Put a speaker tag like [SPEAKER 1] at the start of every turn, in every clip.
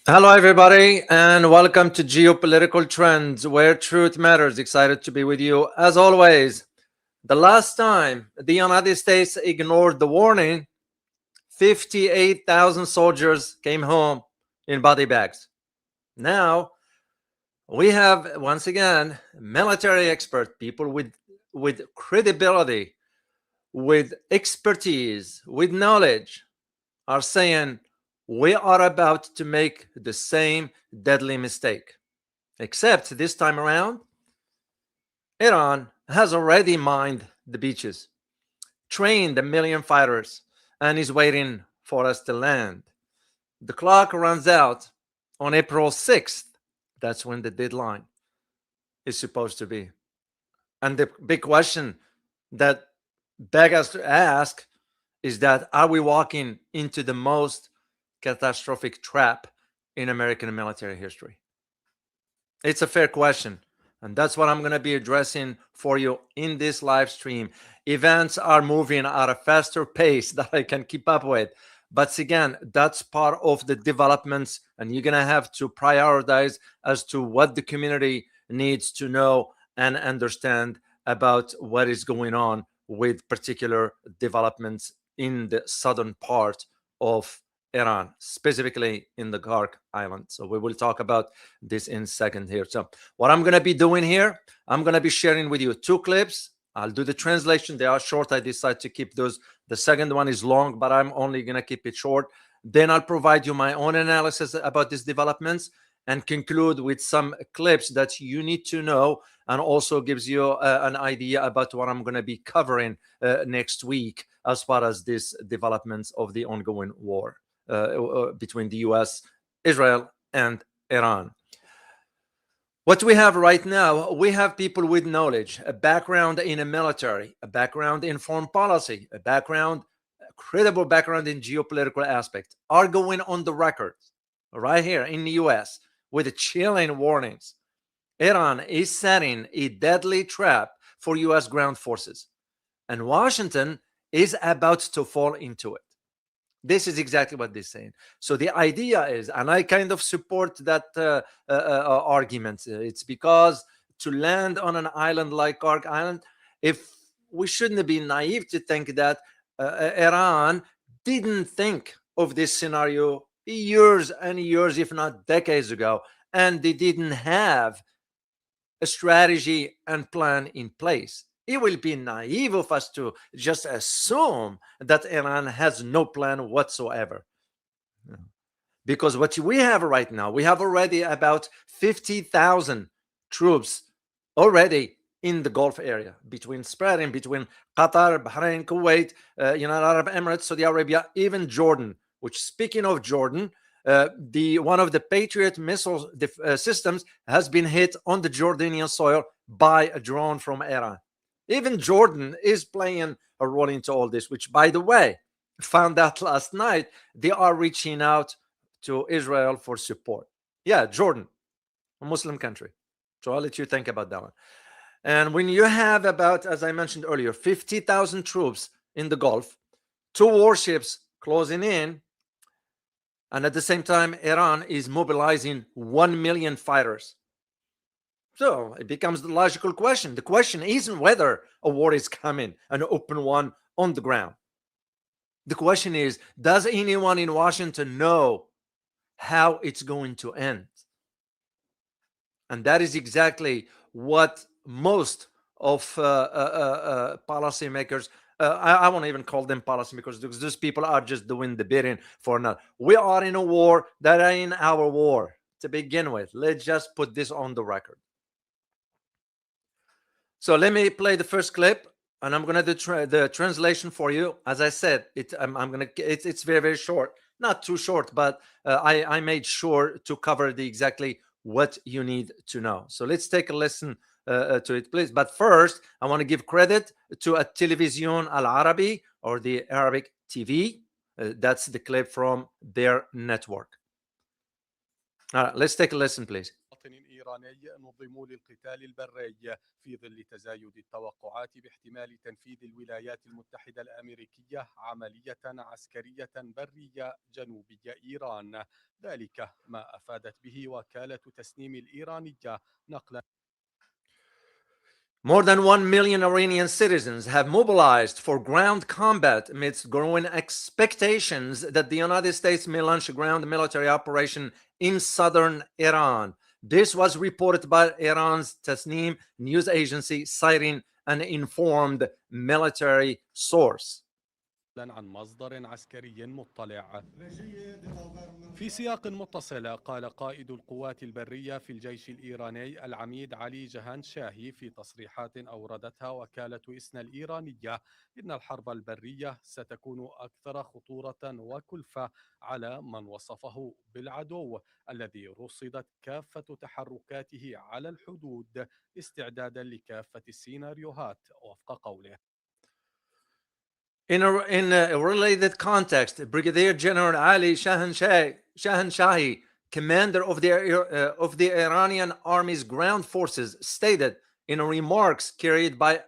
[SPEAKER 1] Hello, everybody, and welcome to Geopolitical Trends, where truth matters. Excited to be with you as always. The last time the United States ignored the warning, 58,000 soldiers came home in body bags. Now we have, once again, military expert people with credibility, with expertise, with knowledge, are saying we are about to make the same deadly mistake. Except this time around, Iran has already mined the beaches, trained a million fighters, and is waiting for us to land. The clock runs out on April 6th. That's when the deadline is supposed to be. And the big question that begs us to ask is that are we walking into the most catastrophic trap in American military history? It's a fair question. And that's what I'm going to be addressing for you in this live stream. Events are moving at a faster pace that I can keep up with. But again, that's part of the developments, and you're going to have to prioritize as to what the community needs to know and understand about what is going on with particular developments in the southern part of Iran, specifically in the Kharg Island. So we will talk about this in a second here. So what I'm going to be doing here, I'm going to be sharing with you two clips. I'll do the translation. They are short. I decided to keep those. The second one is long, but I'm only going to keep it short. Then I'll provide you my own analysis about these developments and conclude with some clips that you need to know, and also gives you an idea about what I'm going to be covering next week as far as these developments of the ongoing war between the US, Israel, and Iran. What we have right now, we have people with knowledge, a background in the military, a background in foreign policy, a credible background in geopolitical aspect, are going on the record right here in the US with chilling warnings. Iran is setting a deadly trap for US ground forces, and Washington is about to fall into it. This is exactly what they're saying. So the idea is, and I kind of support that argument. It's because to land on an island like Kharg Island, if we shouldn't be naive to think that Iran didn't think of this scenario years and years, if not decades ago, and they didn't have a strategy and plan in place. It will be naive of us to just assume that Iran has no plan whatsoever. Because what we have right now, we have already about 50,000 troops already in the Gulf area, spreading between Qatar, Bahrain, Kuwait, United Arab Emirates, Saudi Arabia, even Jordan. Which, speaking of Jordan, one of the Patriot missile systems has been hit on the Jordanian soil by a drone from Iran. Even Jordan is playing a role into all this, which, by the way, found out last night they are reaching out to Israel for support. Yeah, Jordan, a Muslim country. So I'll let you think about that one. And when you have about, as I mentioned earlier, 50,000 troops in the Gulf, two warships closing in, and at the same time, Iran is mobilizing 1 million fighters. So it becomes the logical question. The question isn't whether a war is coming, an open one on the ground. The question is, does anyone in Washington know how it's going to end? And that is exactly what most of policymakers, I won't even call them policymakers, because those people are just doing the bidding for now. We are in a war that ain't our war to begin with. Let's just put this on the record. So let me play the first clip, and I'm gonna do the translation for you. As I said, it's very, very short, not too short, but I made sure to cover exactly what you need to know. So let's take a listen to it, please. But first, I want to give credit to a Television Al Arabi, or the Arabic TV. That's the clip from their network. All right, let's take a listen, please.
[SPEAKER 2] مواطن إيراني نظموا للقتال البري في ظل تزايد التوقعات باحتمال تنفيذ الولايات المتحدة الأمريكية عملية عسكرية برية جنوبي إيران. ذلك ما أفادت به وكالة تسنيم الإيرانية نقلا.
[SPEAKER 1] More than 1 million Iranian citizens have mobilized for ground combat amidst growing expectations that the United States may launch a ground military operation in southern Iran. This was reported by Iran's Tasnim news agency, citing an informed military source.
[SPEAKER 2] عن مصدر عسكري مطلع. في سياق متصل، قال قائد القوات البرية في الجيش الإيراني العميد علي جهان شاهي في تصريحات أوردتها وكالة إسنا الإيرانية إن الحرب البرية ستكون أكثر خطورة وكلفة على من وصفه بالعدو الذي رصدت كافة تحركاته على الحدود استعدادا لكافة السيناريوهات وفق قوله.
[SPEAKER 1] In a related context, Brigadier General Ali Shahanshahi, commander of the Iranian Army's ground forces, stated in remarks carried by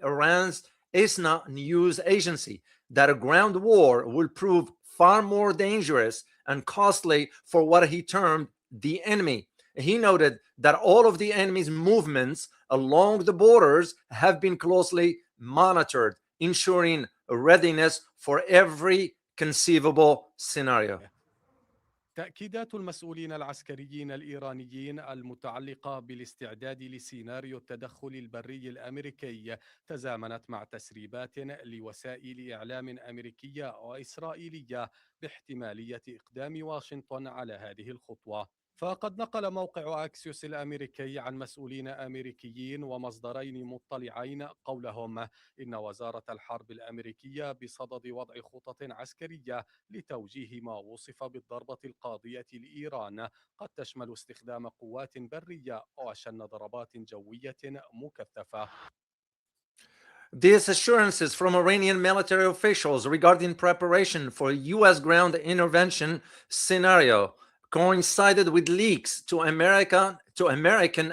[SPEAKER 1] Iran's ISNA news agency that a ground war will prove far more dangerous and costly for what he termed the enemy. He noted that all of the enemy's movements along the borders have been closely monitored, ensuring readiness for every conceivable scenario.
[SPEAKER 2] تأكيدات المسؤولين العسكريين الإيرانيين المتعلقة بالاستعداد لسيناريو التدخل البري الأمريكي تزامنت مع تسريبات لوسائل إعلام أمريكية وإسرائيلية باحتمالية إقدام واشنطن على هذه الخطوة. فقد نقل موقع أكسيوس الأمريكي عن مسؤولين أمريكيين ومصدرين مطلعين قولهم إن وزارة الحرب الأمريكية بصدد وضع خطط عسكرية لتوجيه ما وصف بالضربة القاضية لإيران، قد تشمل استخدام قوات برية وشن ضربات جوية مكثفة.
[SPEAKER 1] These assurances from Iranian military officials regarding preparation for a U.S. ground intervention scenario coincided with leaks to American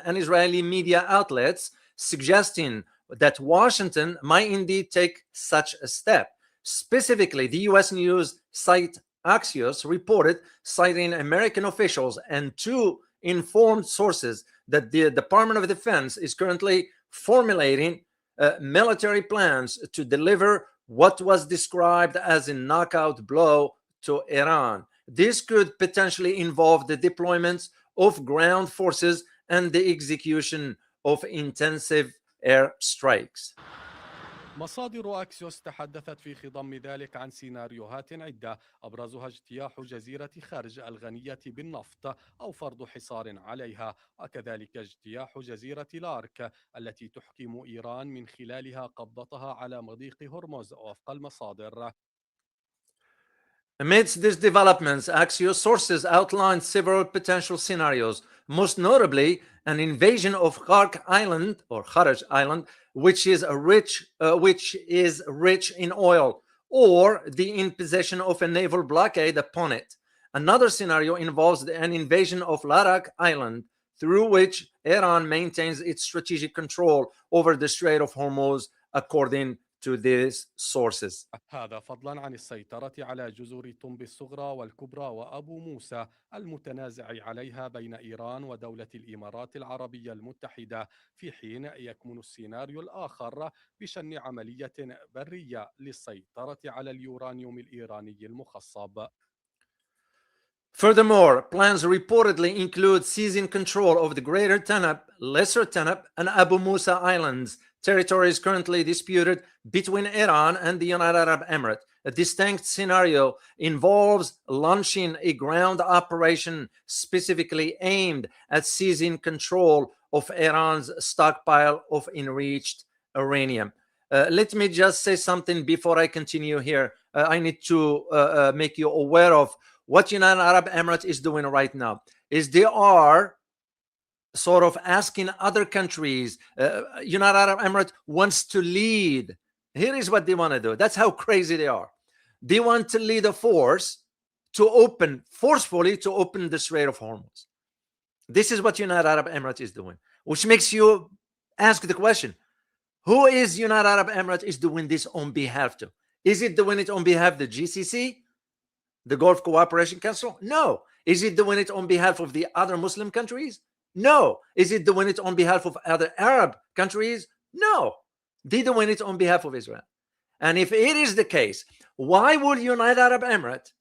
[SPEAKER 1] and Israeli media outlets suggesting that Washington might indeed take such a step. Specifically, the U.S. news site Axios reported, citing American officials and two informed sources, that the Department of Defense is currently formulating military plans to deliver what was described as a knockout blow to Iran. This could potentially involve the deployment of ground forces and the execution of intensive air strikes.
[SPEAKER 2] مصادر أكسيوس تحدثت في خضم ذلك عن سيناريوهات عدة أبرزها اجتياح جزيرة خرج الغنية بالنفط أو فرض حصار عليها، وكذلك اجتياح جزيرة لارك التي تحكم إيران من خلالها قبضتها على مضيق هرمز وفق المصادر.
[SPEAKER 1] Amidst these developments, Axios sources outlined several potential scenarios, most notably an invasion of Kharg Island or Kharg Island, which is rich in oil, or the imposition of a naval blockade upon it. Another scenario involves an invasion of Larak Island, through which Iran maintains its strategic control over the Strait of Hormuz, according to these sources.
[SPEAKER 2] هذا فضلا عن السيطرة على جزر طنب الصغرى والكبرى وأبو موسى المتنازع عليها بين إيران ودولة الإمارات العربية المتحدة، في حين يكمن السيناريو الآخر بشن عملية برية للسيطرة على اليورانيوم الإيراني المخصب.
[SPEAKER 1] Furthermore, plans reportedly include seizing control of the Greater Tanab, Lesser Tanab, and Abu Musa Islands, territories currently disputed between Iran and the United Arab Emirates. A distinct scenario involves launching a ground operation specifically aimed at seizing control of Iran's stockpile of enriched uranium. Let me just say something before I continue here. I need to make you aware of what United Arab Emirates is doing right now. Is they are sort of asking other countries. United Arab Emirates wants to lead. Here is what they want to do. That's how crazy they are. They want to lead a force to forcefully open the Strait of Hormuz. This is what United Arab Emirates is doing, which makes you ask the question, who is United Arab Emirates is doing this on behalf to? Is it doing it on behalf of the GCC, the Gulf Cooperation Council? No. Is it doing it on behalf of the other Muslim countries? No. Is it doing it on behalf of other Arab countries? No. They're doing it on behalf of Israel. And if it is the case, why would United Arab Emirates,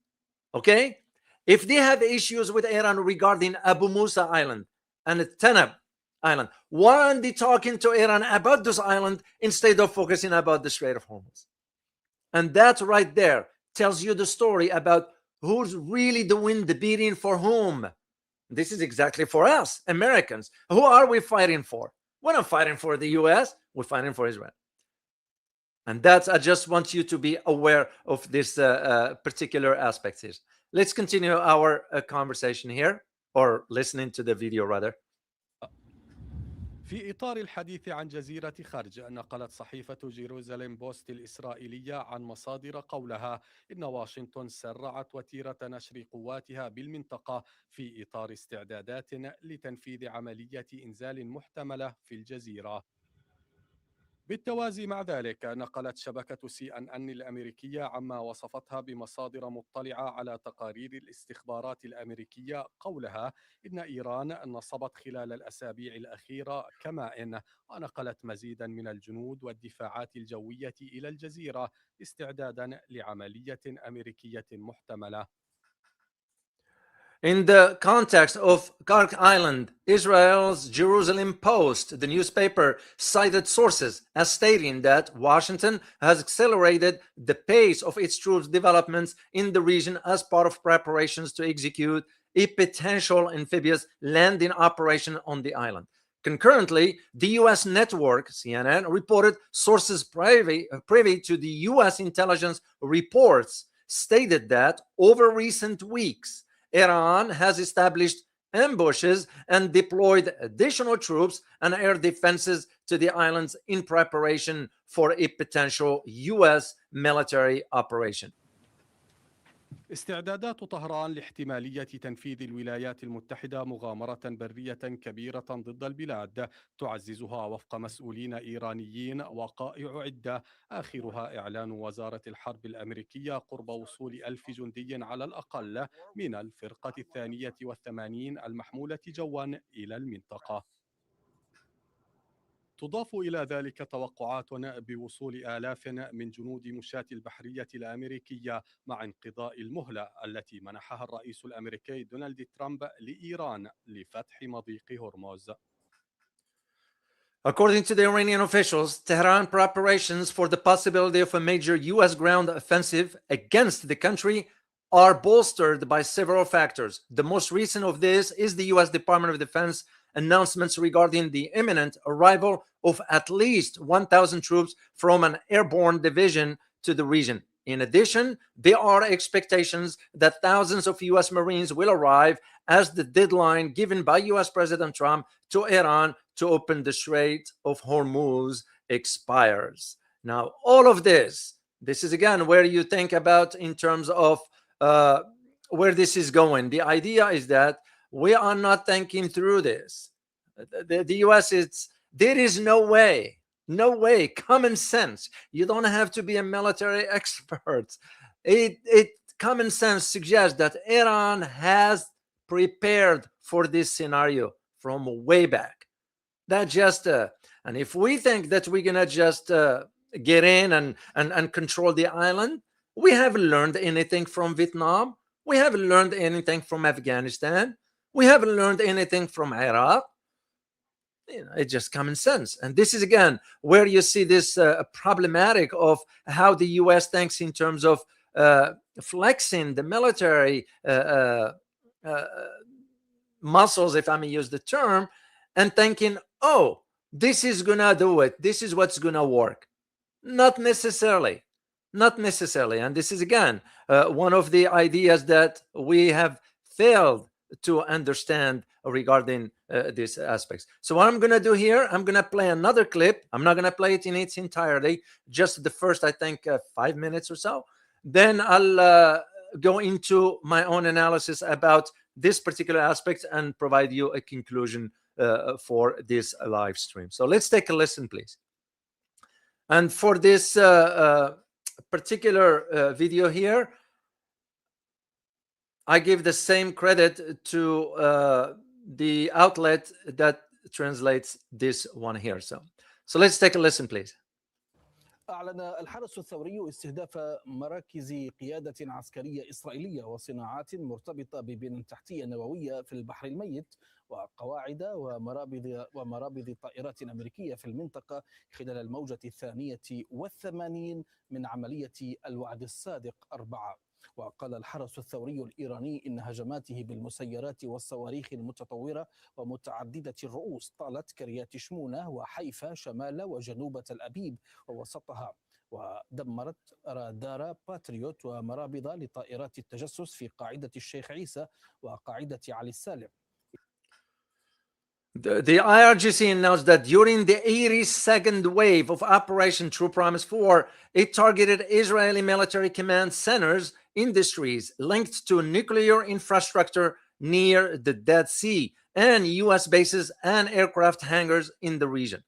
[SPEAKER 1] okay, if they have issues with Iran regarding Abu Musa Island and Tanab Island, why aren't they talking to Iran about this island instead of focusing about the Strait of Hormuz? And that right there tells you the story about who's really doing the beating for whom. This is exactly for us, Americans. Who are we fighting for? We're not fighting for the US, we're fighting for Israel. And that's, I just want you to be aware of this particular aspect here. Let's continue our conversation here, or listening to the video rather.
[SPEAKER 2] في إطار الحديث عن جزيرة خرج، نقلت صحيفة جيروزاليم بوست الإسرائيلية عن مصادر قولها إن واشنطن سرعت وتيرة نشر قواتها بالمنطقة في إطار استعدادات لتنفيذ عملية إنزال محتملة في الجزيرة. بالتوازي مع ذلك، نقلت شبكة CNN الأمريكية عما وصفتها بمصادر مطلعة على تقارير الاستخبارات الأمريكية قولها إن إيران نصبت خلال الأسابيع الأخيرة كمائن، ونقلت مزيدا من الجنود والدفاعات الجوية إلى الجزيرة استعدادا لعملية أمريكية محتملة.
[SPEAKER 1] In the context of Kharg Island, Israel's Jerusalem Post, the newspaper, cited sources as stating that Washington has accelerated the pace of its troops' developments in the region as part of preparations to execute a potential amphibious landing operation on the island. Concurrently, the U.S. network, CNN, reported sources privy to the U.S. intelligence reports stated that over recent weeks, Iran has established ambushes and deployed additional troops and air defenses to the islands in preparation for a potential U.S. military operation.
[SPEAKER 2] استعدادات طهران لاحتمالية تنفيذ الولايات المتحدة مغامرة برية كبيرة ضد البلاد تعززها وفق مسؤولين إيرانيين وقائع عدة، آخرها إعلان وزارة الحرب الأمريكية قرب وصول 1000 جندي على الأقل من الفرقة 82 المحمولة جوا إلى المنطقة. تضاف إلى ذلك توقعات بوصول آلاف من جنود مشاة البحرية الأمريكية مع انقضاء المهلة التي منحها الرئيس الأمريكي دونالد ترامب لإيران لفتح مضيق هرمز.
[SPEAKER 1] According to the Iranian officials, Tehran preparations for the possibility of a major U.S. ground offensive against the country are bolstered by several factors. The most recent of this is the U.S. Department of Defense announcements regarding the imminent arrival of at least 1,000 troops from an airborne division to the region. In addition, there are expectations that thousands of U.S. Marines will arrive as the deadline given by U.S. President Trump to Iran to open the Strait of Hormuz expires. Now, all of this is again where you think about in terms of where this is going. The idea is that we are not thinking through this. The U.S. there is no way, common sense. You don't have to be a military expert. Common sense suggests that Iran has prepared for this scenario from way back. That just and if we think that we're gonna just get in and control the island, we haven't learned anything from Vietnam. We haven't learned anything from Afghanistan. We haven't learned anything from Iraq. It's just common sense. And this is again where you see this problematic of how the U.S. thinks in terms of flexing the military muscles, if I may use the term, and thinking, oh, this is gonna do it. This is what's gonna work. Not necessarily. And this is again one of the ideas that we have failed to understand regarding these aspects. So what I'm going to do here, I'm going to play another clip. I'm not going to play it in its entirety, just the first, I think, 5 minutes or so. Then I'll go into my own analysis about this particular aspect and provide you a conclusion for this live stream. So let's take a listen, please. And for this particular video here, I give the same credit to the outlet that translates this one here. So let's take a listen, please.
[SPEAKER 3] أعلن الحرس الثوري استهداف مراكز قيادة عسكرية إسرائيلية وصناعات مرتبطة ببنى تحتية نووية في البحر الميت وقواعد ومرابض طائرات أمريكية في المنطقة خلال الموجة 82 من عملية الوعد الصادق 4. وقال الحرس الثوري الإيراني إن هجماته بالمسيرات والصواريخ المتطورة ومتعددة الرؤوس طالت كريات شمونة وحيفا شمال وجنوب تل أبيب ووسطها، ودمرت رادار باتريوت ومرابض لطائرات التجسس في قاعدة الشيخ عيسى وقاعدة علي السالم.
[SPEAKER 1] The IRGC announced that during the eerie second wave of Operation True Promise 4, it targeted Israeli military command centers, industries linked to nuclear infrastructure near the Dead Sea, and U.S. bases and aircraft hangars in the region.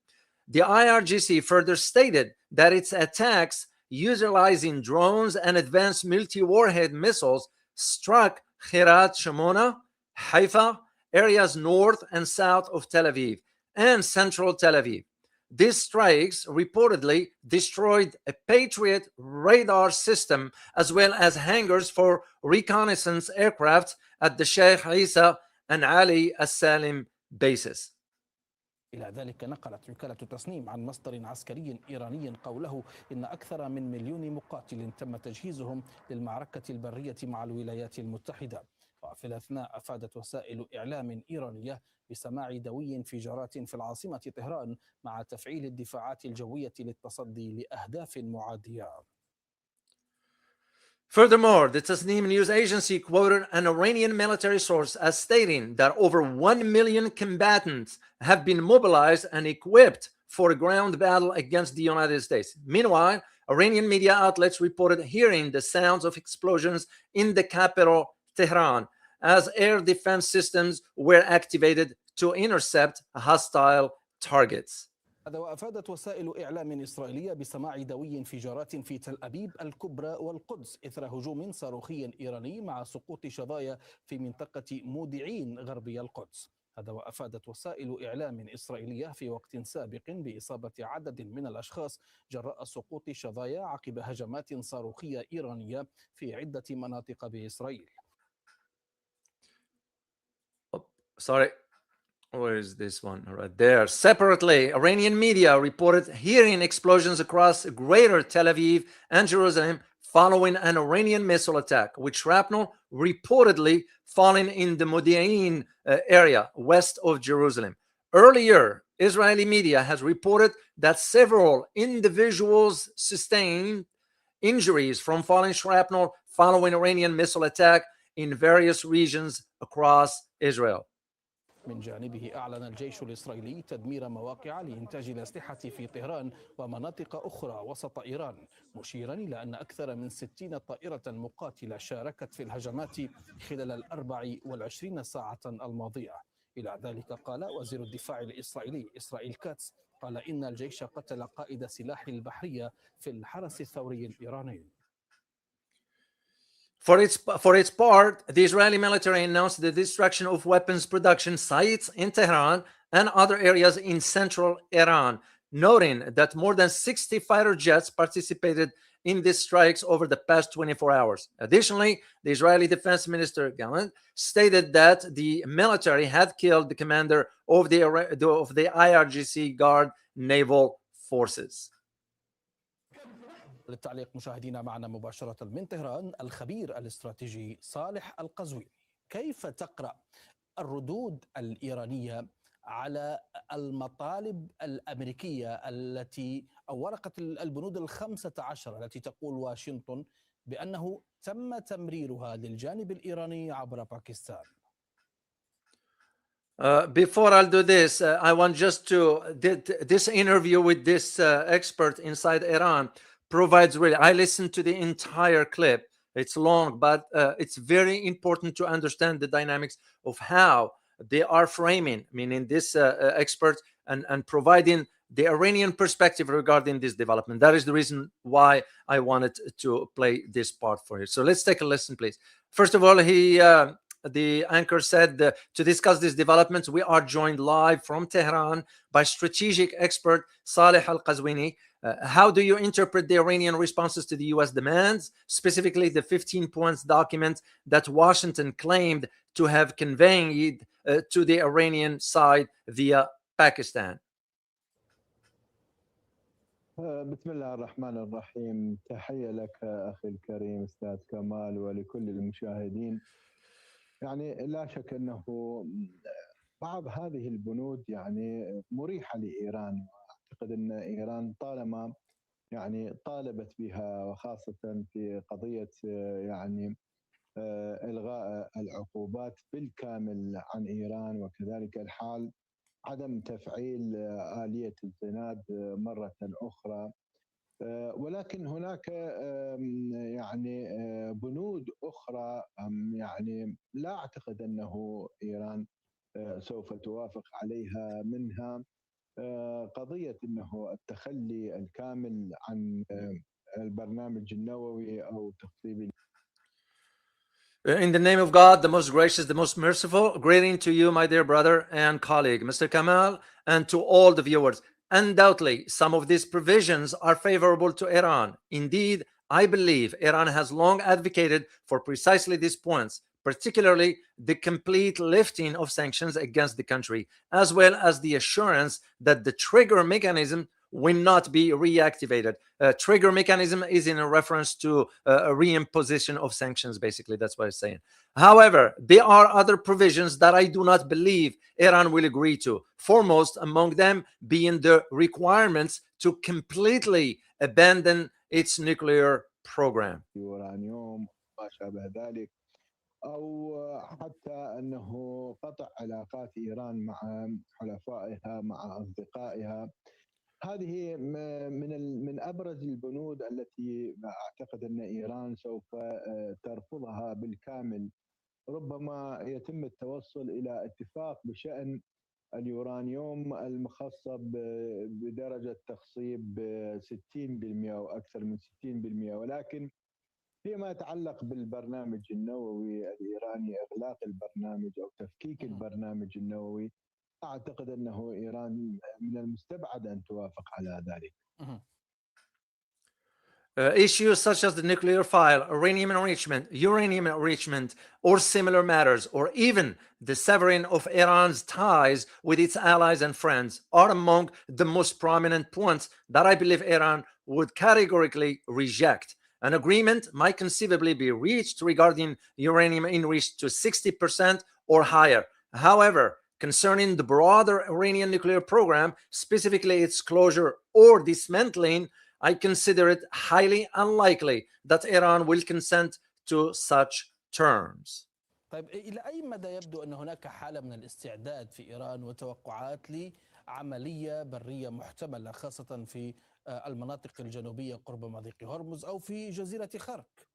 [SPEAKER 1] The IRGC further stated that its attacks, utilizing drones and advanced multi-warhead missiles, struck Khirat Shimona, Haifa, areas north and south of Tel Aviv and central Tel Aviv. These strikes reportedly destroyed a Patriot radar system as well as hangars for reconnaissance aircraft at the Sheikh Isa and Ali As-Salim bases.
[SPEAKER 3] إلى ذلك نقلت وكالة تصنيم عن مصدر عسكري إيراني قوله إن أكثر من 1,000,000 مقاتل تم تجهيزهم للمعركة البرية مع الولايات المتحدة. وفي الأثناء أفادت وسائل إعلام إيرانية بسماع دوي انفجارات في العاصمة طهران مع تفعيل الدفاعات الجوية للتصدي لأهداف معادية.
[SPEAKER 1] Furthermore, the Tasnim news agency quoted an Iranian military source as stating that over 1 million combatants have been mobilized and equipped for a ground battle against the United States. Meanwhile, Iranian media outlets reported hearing the sounds of explosions in the capital, Tehran, as air defense systems were activated to intercept hostile targets.
[SPEAKER 3] هذا وأفادت وسائل إعلام إسرائيلية بسماع دوي انفجارات في تل أبيب الكبرى والقدس إثر هجوم صاروخي إيراني مع سقوط شظايا في منطقة مودعين غربي القدس. هذا وأفادت وسائل إعلام إسرائيلية في وقت سابق بإصابة عدد من الأشخاص جراء سقوط شظايا عقب هجمات صاروخية إيرانية في عدة مناطق بإسرائيل.
[SPEAKER 1] Sorry. Where is this one? Right there. Separately, Iranian media reported hearing explosions across greater Tel Aviv and Jerusalem following an Iranian missile attack, with shrapnel reportedly falling in the Modi'in area west of Jerusalem. Earlier, Israeli media has reported that several individuals sustained injuries from falling shrapnel following Iranian missile attack in various regions across Israel.
[SPEAKER 3] من جانبه أعلن الجيش الإسرائيلي تدمير مواقع لإنتاج الأسلحة في طهران ومناطق أخرى وسط إيران، مشيرا إلى أن أكثر من 60 طائرة مقاتلة شاركت في الهجمات خلال 24 ساعة الماضية. إلى ذلك قال وزير الدفاع الإسرائيلي إسرائيل كاتس قال إن الجيش قتل قائد سلاح البحرية في الحرس الثوري الإيراني.
[SPEAKER 1] For its part, the Israeli military announced the destruction of weapons production sites in Tehran and other areas in central Iran, noting that more than 60 fighter jets participated in these strikes over the past 24 hours. Additionally, the Israeli Defense Minister Gallant stated that the military had killed the commander of the IRGC Guard Naval Forces.
[SPEAKER 3] للتعليق مشاهدينا معنا مباشرة من طهران الخبير الاستراتيجي صالح القزويني. كيف تقرأ الردود الإيرانية على المطالب الأمريكية التي أو ورقة البنود 15 التي تقول واشنطن بأنه تم تمريرها للجانب الإيراني عبر باكستان؟
[SPEAKER 1] Before I'll do this, I want just to this interview with this expert inside Iran provides really. I listened to the entire clip. It's long, but it's very important to understand the dynamics of how they are framing, meaning this expert, and providing the Iranian perspective regarding this development. That is the reason why I wanted to play this part for you. So let's take a listen, please. First of all, the anchor said, to discuss these developments, we are joined live from Tehran by strategic expert Saleh Al-Qazwini. How do you interpret the Iranian responses to the U.S. demands, specifically the 15 points document that Washington claimed to have conveyed to the Iranian side via Pakistan?
[SPEAKER 4] بسم الله الرحمن الرحيم. تحية لك أخي الكريم أستاذ كمال ولكل المشاهدين. يعني لا شك أنه بعض هذه البنود يعني مريحة لإيران. أعتقد أن إيران طالما يعني طالبت بها، وخاصة في قضية يعني إلغاء العقوبات بالكامل عن إيران، وكذلك الحال عدم تفعيل آلية الزناد مرة أخرى. ولكن هناك يعني بنود أخرى يعني لا أعتقد أنه إيران سوف توافق عليها، منها قضية أنه التخلي الكامل عن البرنامج النووي أو تخطيب.
[SPEAKER 1] In the name of God, the most gracious, the most merciful, greeting to you, my dear brother and colleague, Mr. Kamal, and to all the viewers. Undoubtedly, some of these provisions are favorable to Iran. Indeed, I believe Iran has long advocated for precisely these points, particularly the complete lifting of sanctions against the country, as well as the assurance that the trigger mechanism will not be reactivated. Trigger mechanism is in a reference to a reimposition of sanctions, basically. That's what it's saying. However, there are other provisions that I do not believe Iran will agree to. Foremost among them being the requirements to completely abandon its nuclear program.
[SPEAKER 4] يورانيوم ما شابه ذلك، أو حتى أنه قطع علاقات إيران مع حلفائها مع أصدقائها. هذه من ابرز البنود التي اعتقد ان ايران سوف ترفضها بالكامل. ربما يتم التوصل الى اتفاق بشان اليورانيوم المخصب بدرجه تخصيب 60% او اكثر من 60%، ولكن فيما يتعلق بالبرنامج النووي الإيراني، إغلاق البرنامج أو تفكيك البرنامج النووي، أعتقد أنه إيران من المستبعد أن توافق على ذلك.
[SPEAKER 1] Issues such as the nuclear file, uranium enrichment, or similar matters, or even the severing of Iran's ties with its allies and friends are among the most prominent points that I believe Iran would categorically reject. An agreement might conceivably be reached regarding uranium enriched to 60% or higher. However, concerning the broader Iranian nuclear program, specifically its closure or dismantling, I consider it highly unlikely that Iran will consent to such terms.
[SPEAKER 3] طيب إلى أي مدى يبدو أن هناك حالة من الاستعداد في إيران وتوقعات لعملية برية محتملة، خاصة في المناطق الجنوبية قرب مضيق هرمز أو في جزيرة خرك؟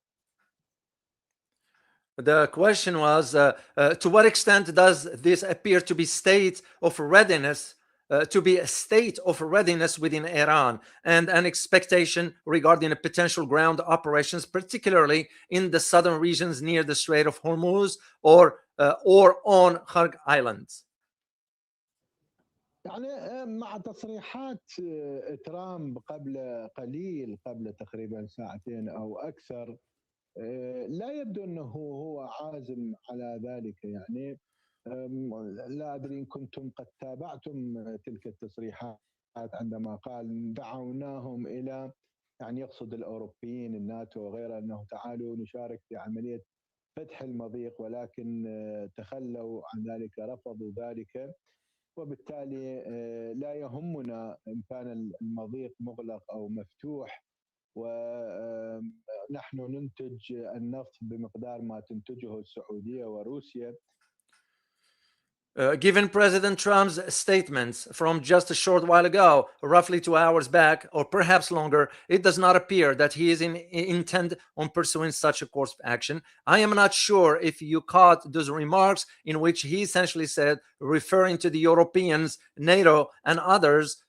[SPEAKER 1] The question was, to what extent does this appear to be a state of readiness within Iran, and an expectation regarding a potential ground operations, particularly in the southern regions near the Strait of Hormuz or on Kharg Island.
[SPEAKER 4] يعني مع تصريحات ترامب قبل تقريبا ساعتين أو أكثر، لا يبدو أنه هو عازم على ذلك. يعني لا أدري إن كنتم قد تابعتم تلك التصريحات عندما قال دعوناهم إلى، يعني يقصد الأوروبيين الناتو وغيره، أنه تعالوا نشارك في عملية فتح المضيق، ولكن تخلوا عن ذلك، رفضوا ذلك. وبالتالي لا يهمنا إن كان المضيق مغلق أو مفتوح، ونحن ننتج النفط بمقدار ما تنتجه السعودية وروسيا.
[SPEAKER 1] Given President Trump's statements from just a short while ago, roughly 2 hours back, or perhaps longer, it does not appear that he is intent on pursuing such a course of action. I am not sure if you caught those remarks in which he essentially said, referring to the Europeans, NATO, and others,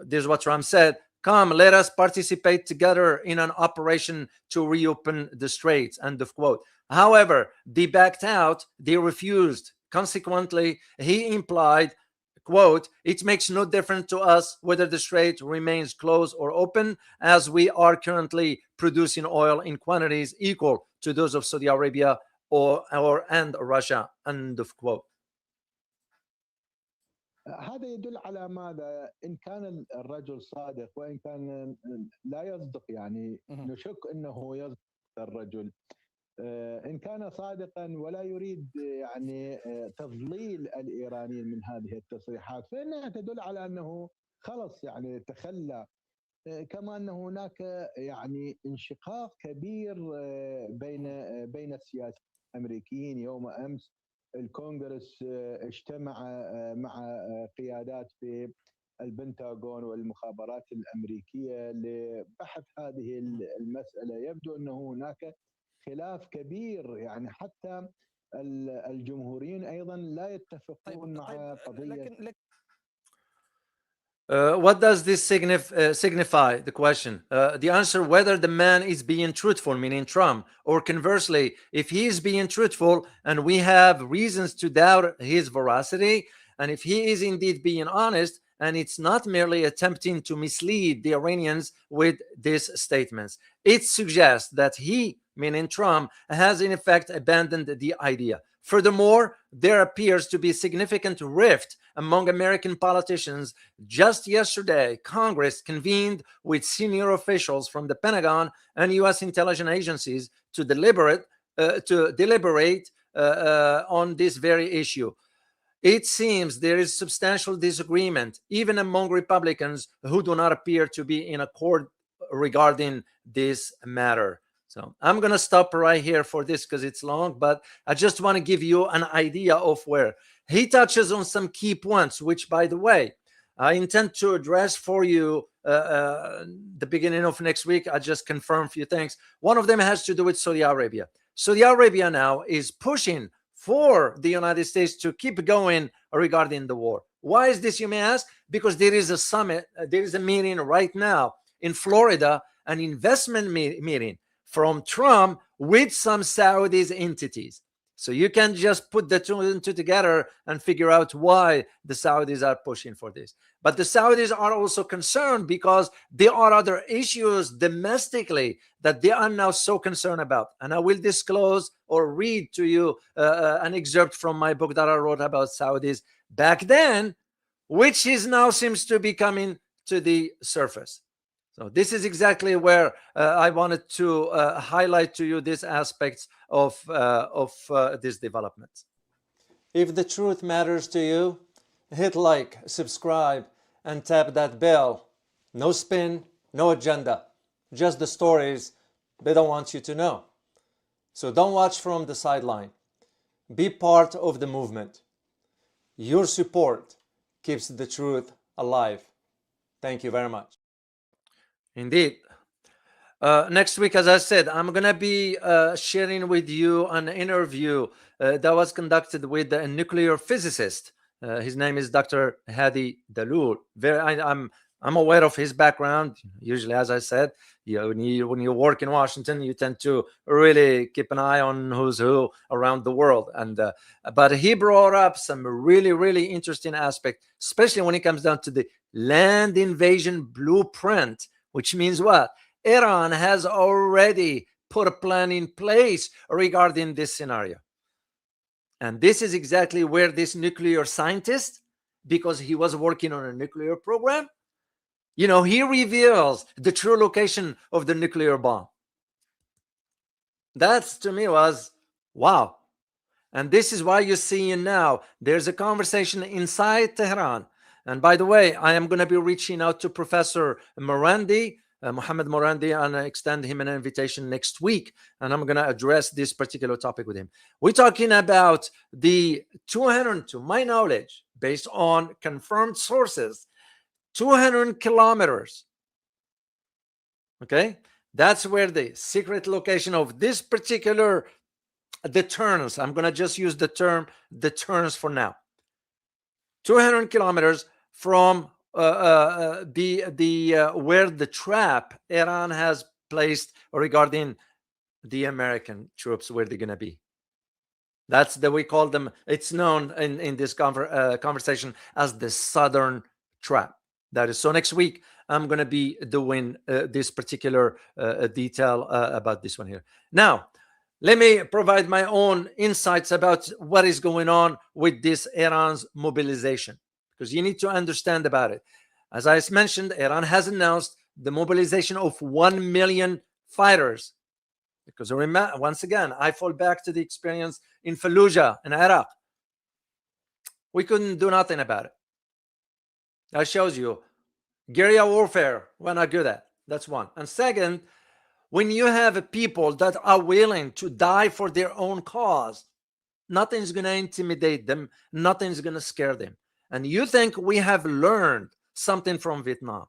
[SPEAKER 1] this is what Trump said: come, let us participate together in an operation to reopen the straits, end of quote. However, they backed out, they refused. Consequently, he implied, quote, it makes no difference to us whether the strait remains closed or open, as we are currently producing oil in quantities equal to those of Saudi Arabia and Russia, end of quote.
[SPEAKER 4] هذا يدل على ماذا؟ إن كان الرجل صادق وإن كان لا يصدق، يعني نشك أنه يصدق الرجل. إن كان صادقا ولا يريد يعني تضليل الإيرانيين من هذه التصريحات، فإنها تدل على أنه خلص يعني تخلى. كما أن هناك يعني انشقاق كبير بين السياسيين الأمريكيين. يوم أمس الكونغرس اجتمع مع قيادات في البنتاغون والمخابرات الأمريكية لبحث هذه المسألة. يبدو أن هناك خلاف كبير، يعني حتى الجمهوريين أيضا لا يتفقون مع قضية.
[SPEAKER 1] What does this signify? The question. The answer: whether the man is being truthful, meaning Trump, or conversely, if he is being truthful and we have reasons to doubt his veracity, and if he is indeed being honest, and it's not merely attempting to mislead the Iranians with these statements. It suggests that he, meaning Trump, has in effect abandoned the idea. Furthermore, there appears to be a significant rift among American politicians. Just yesterday, Congress convened with senior officials from the Pentagon and U.S. intelligence agencies to deliberate on this very issue. It seems there is substantial disagreement, even among Republicans who do not appear to be in accord regarding this matter. So I'm going to stop right here for this because it's long, but I just want to give you an idea of where he touches on some key points, which, by the way, I intend to address for you the beginning of next week. I just confirmed a few things. One of them has to do with Saudi Arabia. Saudi Arabia now is pushing for the United States to keep going regarding the war. Why is this, you may ask? Because there is a summit, there is a meeting right now in Florida, an investment meeting from Trump with some Saudis entities. So you can just put the two and two together and figure out why the Saudis are pushing for this. But the Saudis are also concerned because there are other issues domestically that they are now so concerned about. And I will disclose or read to you an excerpt from my book that I wrote about Saudis back then, which is now seems to be coming to the surface. So this is exactly where I wanted to highlight to you these aspects of this development. If the truth matters to you, hit like, subscribe, and tap that bell. No spin, no agenda, just the stories they don't want you to know. So don't watch from the sideline. Be part of the movement. Your support keeps the truth alive. Thank you very much. Indeed. Next week, as I said, I'm going to be sharing with you an interview that was conducted with a nuclear physicist. His name is Dr. Hadi Dalul. I'm aware of his background. Usually, as I said, when you work in Washington, you tend to really keep an eye on who's who around the world. But he brought up some really, really interesting aspect, especially when it comes down to the land invasion blueprint, which means what? Iran has already put a plan in place regarding this scenario. And this is exactly where this nuclear scientist, because he was working on a nuclear program, he reveals the true location of the nuclear bomb. That, to me, was wow. And this is why you're seeing now there's a conversation inside Tehran. And by the way, I am going to be reaching out to Professor Morandi Mohammed Morandi, and I extend him an invitation next week, and I'm going to address this particular topic with him. We're talking about the 200, to my knowledge, based on confirmed sources, 200 kilometers. Okay, that's where the secret location of this particular deterrence, I'm going to just use the term deterrence for now, 200 kilometers from where the trap Iran has placed regarding the American troops, where they're going to be. That's the, we call them, it's known in this conversation as the southern trap. That is, so next week I'm going to be doing this particular detail about this one here. Now, let me provide my own insights about what is going on with this Iran's mobilization, because you need to understand about it. As I mentioned, Iran has announced the mobilization of 1 million fighters. Because once again, I fall back to the experience in Fallujah in Iraq. We couldn't do nothing about it. That shows you guerrilla warfare we're not good at. That's one. And second, when you have people that are willing to die for their own cause, nothing's going to intimidate them. Nothing's going to scare them. And you think we have learned something from Vietnam.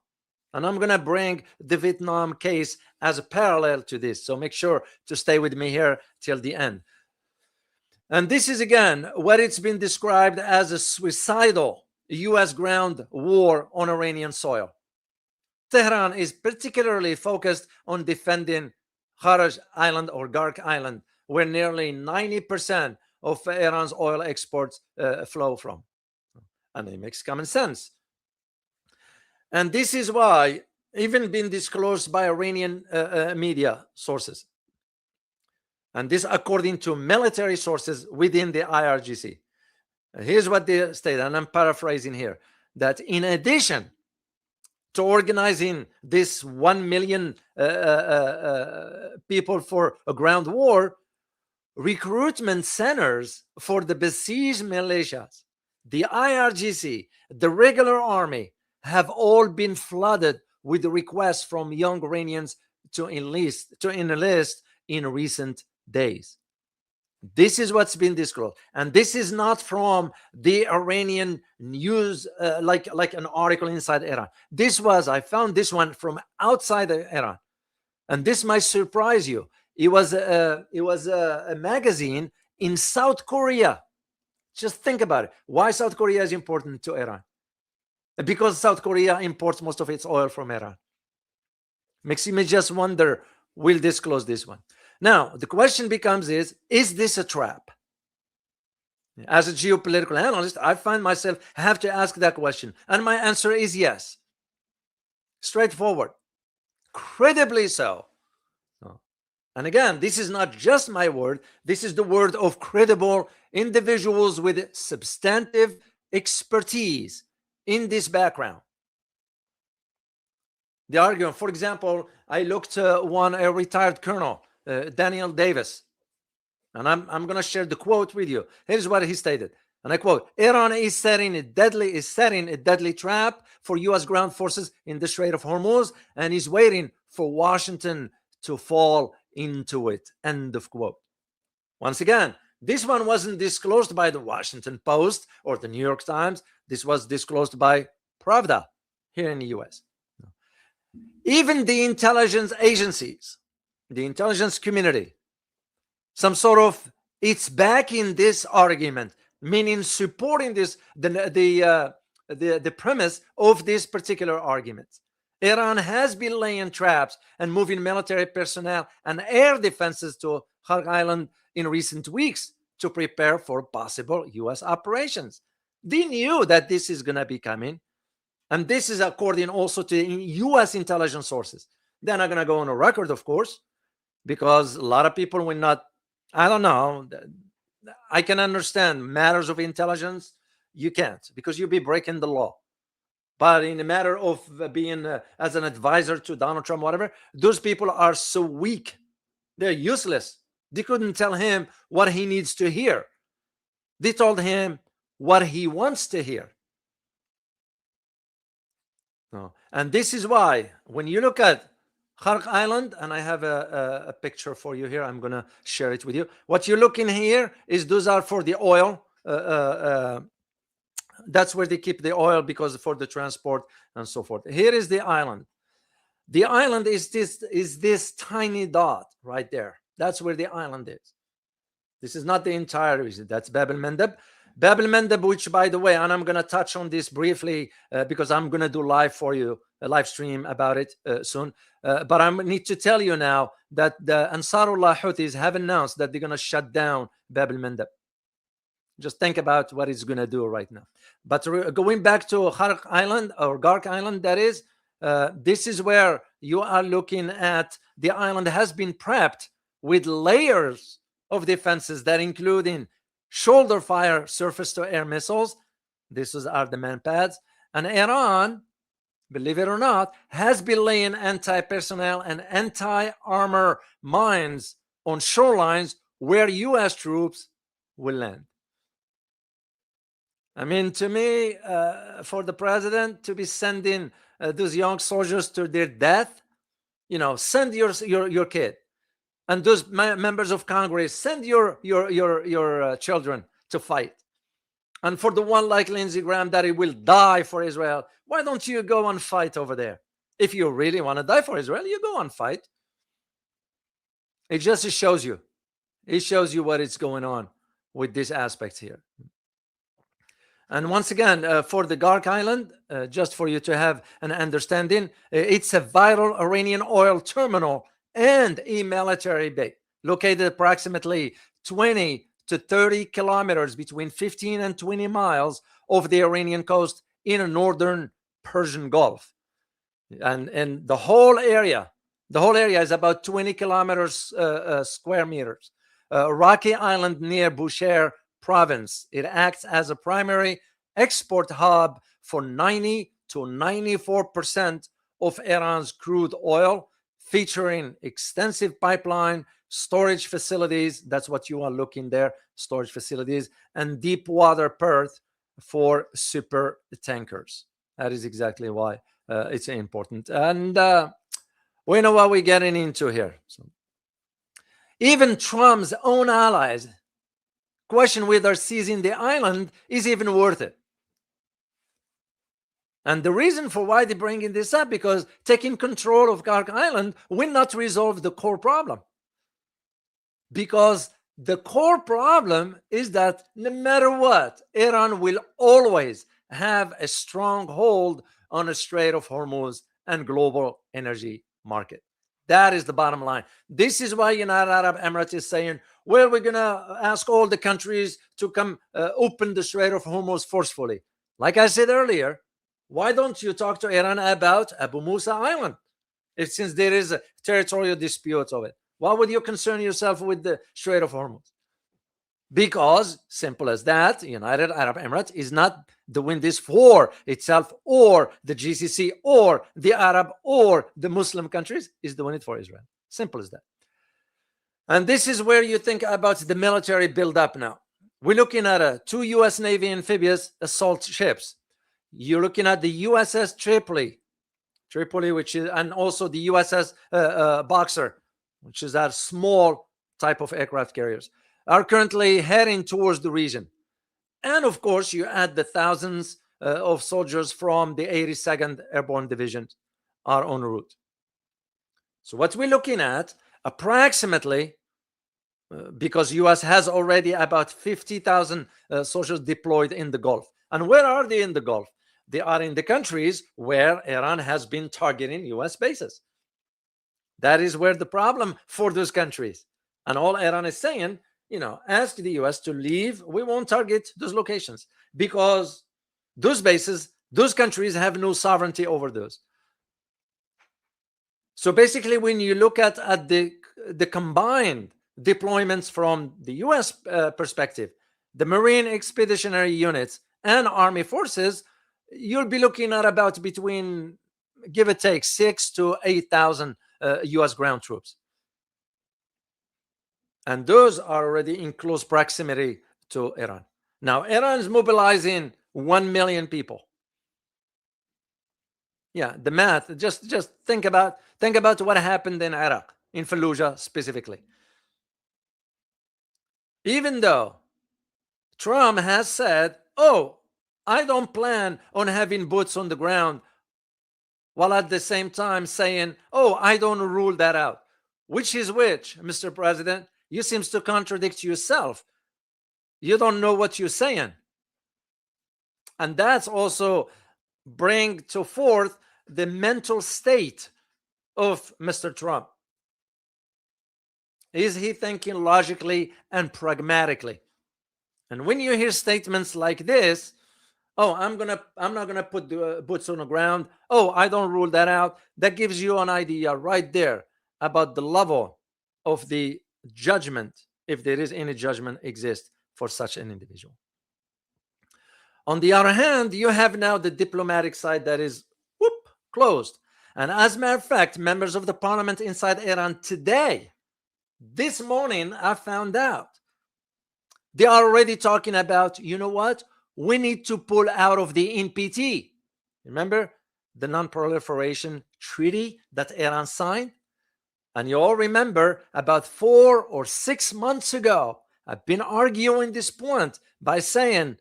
[SPEAKER 1] And I'm going to bring the Vietnam case as a parallel to this. So make sure to stay with me here till the end. And this is, again, what it's been described as a suicidal U.S. ground war on Iranian soil. Tehran is particularly focused on defending Kharg Island or Kharg Island, where nearly 90% of Iran's oil exports flow from. And it makes common sense. And this is why, even been disclosed by Iranian media sources, and this according to military sources within the IRGC. Here's what they state, and I'm paraphrasing here, that in addition to organizing this 1 million people for a ground war, recruitment centers for the besieged militias, the IRGC, the regular army, have all been flooded with requests from young Iranians to enlist in recent days. This is what's been disclosed, and this is not from the Iranian news, like an article inside Iran. I found this one from outside Iran, and this might surprise you. It was a magazine in South Korea. Just think about it. Why South Korea is important to Iran? Because South Korea imports most of its oil from Iran. Makes me just wonder, we'll disclose this one. Now, the question becomes is this a trap? As a geopolitical analyst, I find myself have to ask that question. And my answer is yes. Straightforward. Credibly so. And again, this is not just my word. This is the word of credible individuals with substantive expertise in this background. The argument, for example, I looked a retired colonel, Daniel Davis, and I'm going to share the quote with you. Here's what he stated, and I quote: "Iran is setting a deadly trap for U.S. ground forces in the Strait of Hormuz, and is waiting for Washington to fall into it." End of quote. Once again, this one wasn't disclosed by the Washington Post or the New York Times. This was disclosed by Pravda here in the U.S. Even the intelligence agencies, the intelligence community, some sort of, it's backing this argument, meaning supporting this, the premise of this particular argument. Iran has been laying traps and moving military personnel and air defenses to Kharg Island in recent weeks to prepare for possible U.S. operations. They knew that this is going to be coming. And this is according also to U.S. intelligence sources. They're not going to go on a record, of course, because a lot of people will not, I don't know. I can understand matters of intelligence. You can't, because you'll be breaking the law. But in the matter of being as an advisor to Donald Trump, whatever, those people are so weak. They're useless. They couldn't tell him what he needs to hear. They told him what he wants to hear. And this is why, when you look at Kharg Island, and I have a picture for you here. I'm going to share it with you. What you're looking here is those are for the oil. That's where they keep the oil because for the transport and so forth. Here is the island. The island is this tiny dot right there. That's where the island is. This is not the entire region. That's Bab el-Mandeb. Bab el-Mandeb, which, by the way, and I'm going to touch on this briefly because I'm going to do live for you, a live stream about it soon. But I need to tell you now that the Ansarullah Houthis have announced that they're going to shut down Bab el-Mandeb. Just think about what it's going to do right now. But going back to Kharg Island, or Kharg Island, that is, this is where you are looking at the island has been prepped with layers of defenses that including shoulder fire surface-to-air missiles. These are the man pads. And Iran, believe it or not, has been laying anti-personnel and anti-armor mines on shorelines where U.S. troops will land. I mean, to me, for the president to be sending those young soldiers to their death, send your kid. And those members of Congress, send your children to fight. And for the one like Lindsey Graham that he will die for Israel, why don't you go and fight over there? If you really want to die for Israel, you go and fight. It just shows you. It shows you what is going on with this aspect here. And once again, for the Kharg Island, just for you to have an understanding, it's a vital Iranian oil terminal and a military base located approximately 20 to 30 kilometers, between 15 and 20 miles off the Iranian coast in a northern Persian Gulf. And the whole area is about 20 kilometers square meters. Rocky Island near Bushehr province. It acts as a primary export hub for 90 to 94% of Iran's crude oil, featuring extensive pipeline, storage facilities. That's what you are looking there, storage facilities, and deep water berth for super tankers. That is exactly why it's important. And we know what we're getting into here. So, even Trump's own allies question whether seizing the island is even worth it. And the reason for why they're bringing this up, because taking control of Kharg Island will not resolve the core problem. Because the core problem is that no matter what, Iran will always have a strong hold on the Strait of Hormuz and global energy market. That is the bottom line. This is why United Arab Emirates is saying, well, we're going to ask all the countries to come open the Strait of Hormuz forcefully. Like I said earlier, why don't you talk to Iran about Abu Musa Island? Since there is a territorial dispute of it, why would you concern yourself with the Strait of Hormuz? Because, simple as that, United Arab Emirates is not doing this for itself or the GCC or the Arab or the Muslim countries, is doing it for Israel. Simple as that. And this is where you think about the military buildup now. We're looking at 2 U.S. Navy amphibious assault ships. You're looking at the USS Tripoli, which is, and also the USS Boxer, which is that small type of aircraft carriers, are currently heading towards the region. And of course, you add the thousands of soldiers from the 82nd Airborne Division are en route. So what we're looking at, approximately, because US has already about 50,000 soldiers deployed in the Gulf. And where are they in the Gulf? They are in the countries where Iran has been targeting US bases. That is where the problem for those countries. And all Iran is saying, ask the US to leave. We won't target those locations because those bases, those countries have no sovereignty over those. So basically, when you look at the combined deployments from the US perspective, the Marine Expeditionary Units and Army forces, you'll be looking at about between, give or take, 6,000 to 8,000 US ground troops. And those are already in close proximity to Iran. Now, Iran is mobilizing 1 million people. Yeah, the math. Just think about what happened in Iraq, in Fallujah specifically. Even though Trump has said, "Oh, I don't plan on having boots on the ground," while at the same time saying, "Oh, I don't rule that out." Which is which, Mr. President? You seems to contradict yourself. You don't know what you're saying. And that's also bring to forth the mental state of Mr. Trump. Is he thinking logically and pragmatically? And when you hear statements like this, "Oh, I'm not gonna put the boots on the ground. Oh, I don't rule that out," that gives you an idea right there about the level of the judgment, if there is any judgment exist for such an individual. On the other hand, you have now the diplomatic side that is closed. And as a matter of fact, members of the parliament inside Iran today, this morning, I found out they are already talking about, you know what? We need to pull out of the NPT. Remember the non-proliferation treaty that Iran signed? And you all remember about 4 or 6 months ago, I've been arguing this point by saying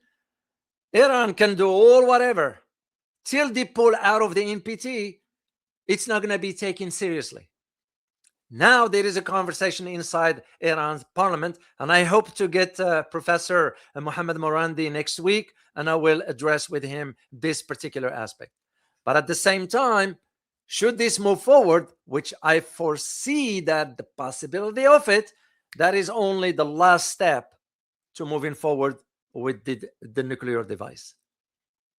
[SPEAKER 1] Iran can do all whatever. Till they pull out of the NPT, it's not going to be taken seriously. Now there is a conversation inside Iran's parliament, and I hope to get Professor Mohammad Morandi next week, and I will address with him this particular aspect. But at the same time, should this move forward, which I foresee that the possibility of it, that is only the last step to moving forward with the nuclear device.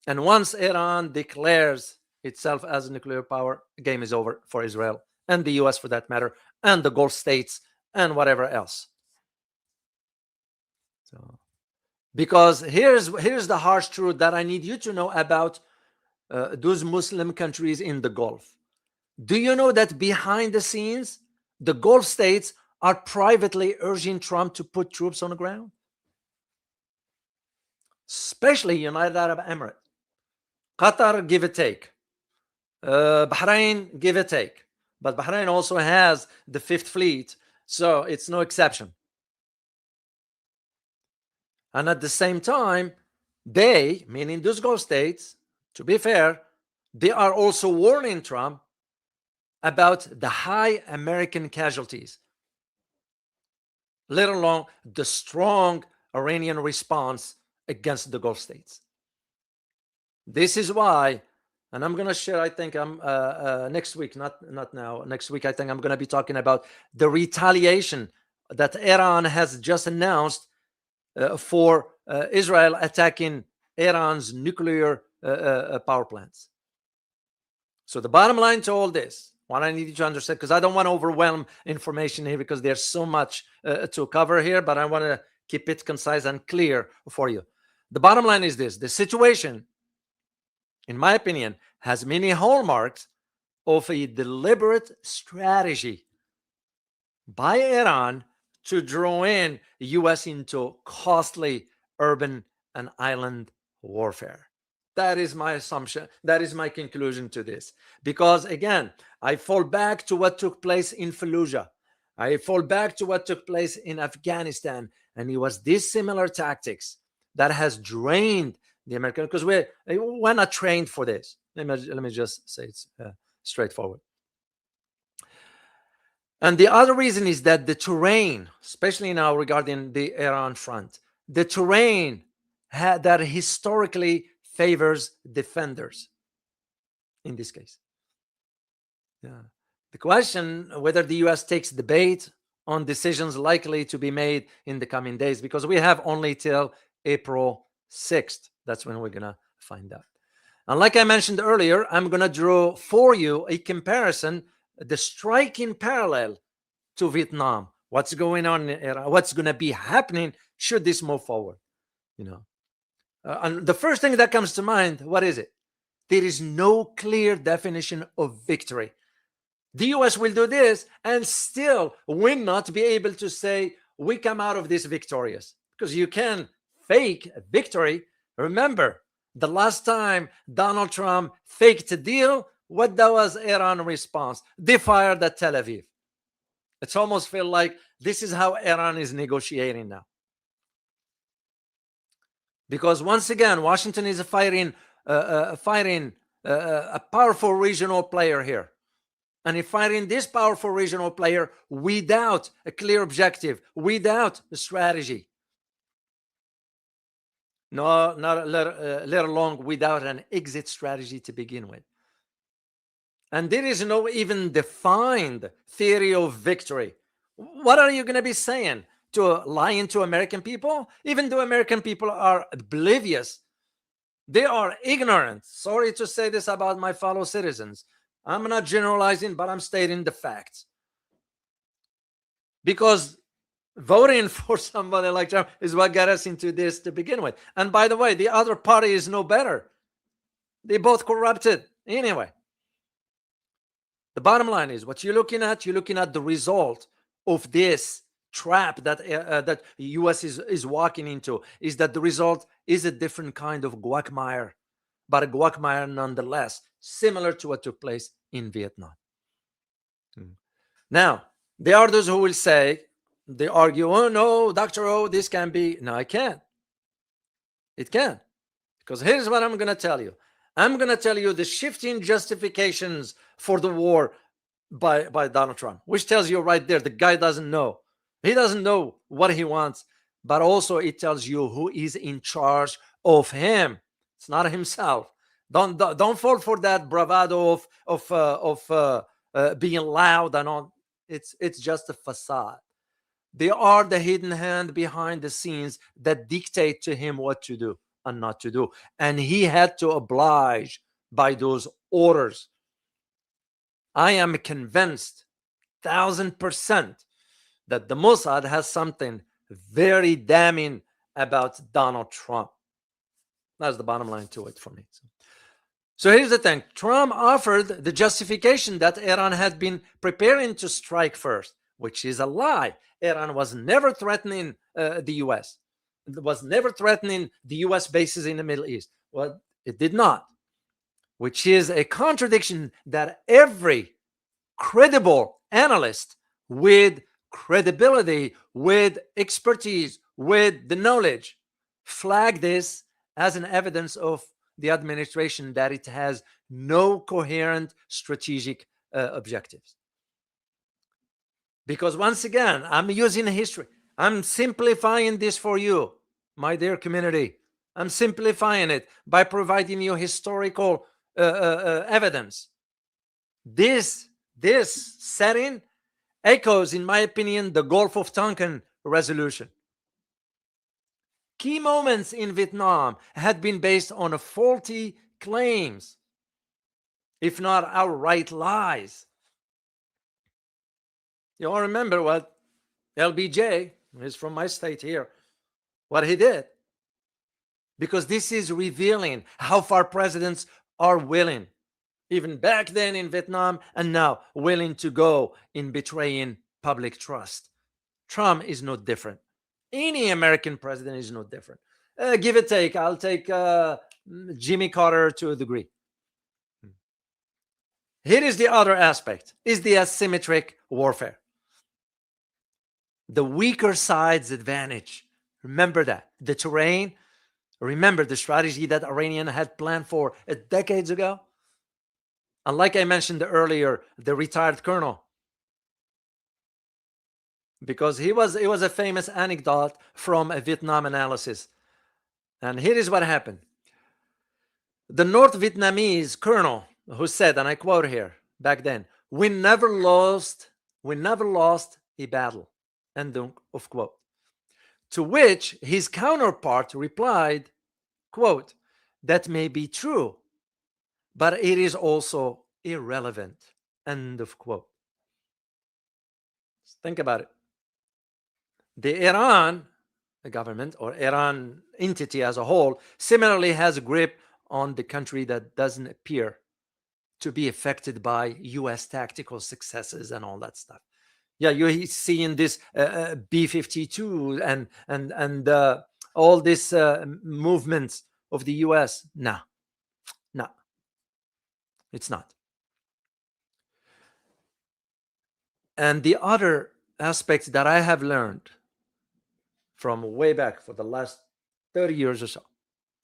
[SPEAKER 1] And once Iran declares itself as a nuclear power, the game is over for Israel and the US for that matter, and the Gulf states and whatever else. So, because here's the harsh truth that I need you to know about those Muslim countries in the Gulf. Do you know that behind the scenes, the Gulf states are privately urging Trump to put troops on the ground? Especially United Arab Emirates. Qatar, give or take. Bahrain, give or take. But Bahrain also has the Fifth Fleet, so it's no exception. And at the same time, they, meaning those Gulf states, to be fair, they are also warning Trump about the high American casualties, let alone the strong Iranian response against the Gulf states. This is why, and I'm going to share, I think I'm next week, not now, next week, I think I'm going to be talking about the retaliation that Iran has just announced for Israel attacking Iran's nuclear power plants. So the bottom line to all this, what I need you to understand, because I don't want to overwhelm information here because there's so much to cover here, but I want to keep it concise and clear for you. The bottom line is this: the situation, in my opinion, has many hallmarks of a deliberate strategy by Iran to draw in the US into costly urban and island warfare. That is my assumption. That is my conclusion to this. Because again, I fall back to what took place in Fallujah. I fall back to what took place in Afghanistan. And it was these similar tactics that has drained the American, because we're not trained for this. Let me just say it's straightforward. And the other reason is that the terrain, especially now regarding the Iran front, the terrain that historically favors defenders in this case. Yeah. The question whether the US takes the bait on decisions likely to be made in the coming days, because we have only till April 6th. That's when we're going to find out. And like I mentioned earlier, I'm going to draw for you a comparison, the striking parallel to Vietnam. What's going on in Iran? What's going to be happening should this move forward? You know, and the first thing that comes to mind, what is it? There is no clear definition of victory. The US will do this and still will not be able to say we come out of this victorious, because you can fake victory. Remember, the last time Donald Trump faked a deal What was Iran's response? They fired at Tel Aviv. It's almost feel like this is how Iran is negotiating now. Because once again, Washington is fighting a powerful regional player here. And if fighting this powerful regional player without a clear objective, without a strategy, no, not let alone without an exit strategy to begin with. And there is no even defined theory of victory. What are you going to be saying? To lying to American people? Even though American people are oblivious, they are ignorant. Sorry to say this about my fellow citizens. I'm not generalizing, but I'm stating the facts. Because voting for somebody like Trump is what got us into this to begin with. And by the way, the other party is no better. They both corrupted. Anyway, the bottom line is what you're looking at the result of this trap that that the U.S. is walking into, is that the result is a different kind of quagmire, but a quagmire nonetheless, similar to what took place in Vietnam. Now, there are those who will say, they argue, oh no, Dr. O, this can be. No, I can't. It can't. Because here's what I'm going to tell you. I'm going to tell you the shifting justifications for the war by Donald Trump, which tells you right there, the guy doesn't know. He doesn't know what he wants, but also it tells you who is in charge of him. It's not himself. Don't fall for that bravado of being loud and on. It's just a facade. They are the hidden hand behind the scenes that dictate to him what to do and not to do. And he had to oblige by those orders. I am convinced 1,000% that the Mossad has something very damning about Donald Trump. That's the bottom line to it for me. So here's the thing. Trump offered the justification that Iran had been preparing to strike first, which is a lie. Iran was never threatening the U.S. It was never threatening the U.S. bases in the Middle East. Well, it did not, which is a contradiction that every credible analyst with credibility, with expertise, with the knowledge, flag this as an evidence of the administration that it has no coherent strategic objectives. Because once again, I'm using history. I'm simplifying this for you, my dear community. I'm simplifying it by providing you historical evidence. This setting echoes, in my opinion, the Gulf of Tonkin resolution. Key moments in Vietnam had been based on faulty claims, if not outright lies. You all remember what LBJ, who's from my state here, what he did. Because this is revealing how far presidents are willing, even back then in Vietnam and now, willing to go in betraying public trust. Trump is no different. Any American president is no different. Give or take, I'll take Jimmy Carter to a degree. Here is the other aspect, is the asymmetric warfare. The weaker side's advantage. Remember that. The terrain. Remember the strategy that Iranian had planned for decades ago? And like I mentioned earlier, the retired colonel, because it was a famous anecdote from a Vietnam analysis. And here is what happened. The North Vietnamese colonel who said, and I quote here, back then, we never lost a battle, end of quote. To which his counterpart replied, quote, that may be true, but it is also irrelevant, end of quote. Think about it. The Iran government or Iran entity as a whole similarly has a grip on the country that doesn't appear to be affected by U.S. tactical successes and all that stuff. Yeah, you're seeing this B-52 and all this movements of the U.S. No, it's not. And the other aspect that I have learned from way back for the last 30 years or so,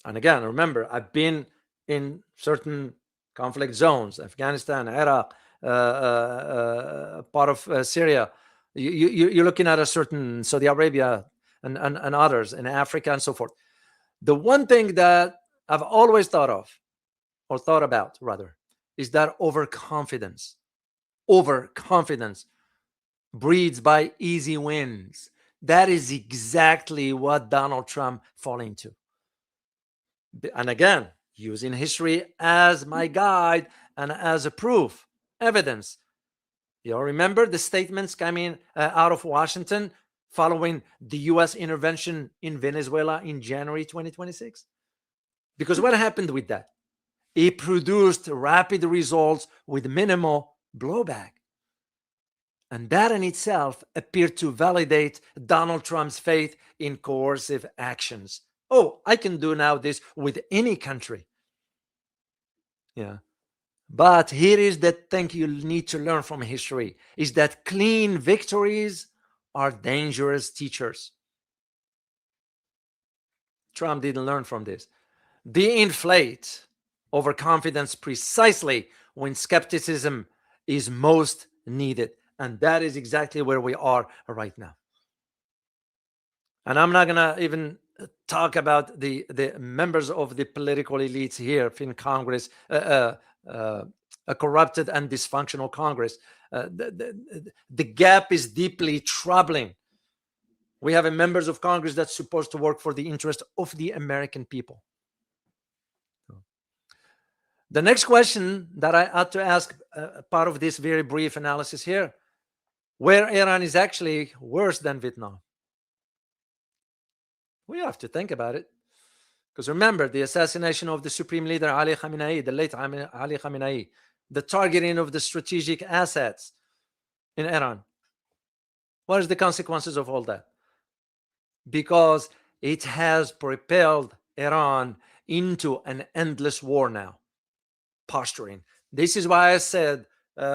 [SPEAKER 1] and again, remember, I've been in certain conflict zones, Afghanistan, Iraq, part of Syria. You're looking at a certain Saudi Arabia and others in Africa and so forth. The one thing that I've always thought of, or thought about rather, is that overconfidence breeds by easy wins. That is exactly what Donald Trump fell into. And again, using history as my guide and as a proof, evidence. You remember the statements coming out of Washington following the US intervention in Venezuela in January 2026? Because what happened with that? It produced rapid results with minimal blowback. And that in itself appeared to validate Donald Trump's faith in coercive actions. Oh, I can do now this with any country. Yeah. But here is the thing you need to learn from history, is that clean victories are dangerous teachers. Trump didn't learn from this. They inflate overconfidence precisely when skepticism is most needed. And that is exactly where we are right now. And I'm not going to even talk about the members of the political elites here in Congress, a corrupted and dysfunctional Congress. The gap is deeply troubling. We have a members of Congress that's supposed to work for the interest of the American people. The next question that I had to ask, part of this very brief analysis here, where Iran is actually worse than Vietnam. We have to think about it. Because remember, the assassination of the supreme leader Ali Khamenei, the late Ali Khamenei, the targeting of the strategic assets in Iran. What is the consequences of all that? Because it has propelled Iran into an endless war now. Posturing. This is why I said 3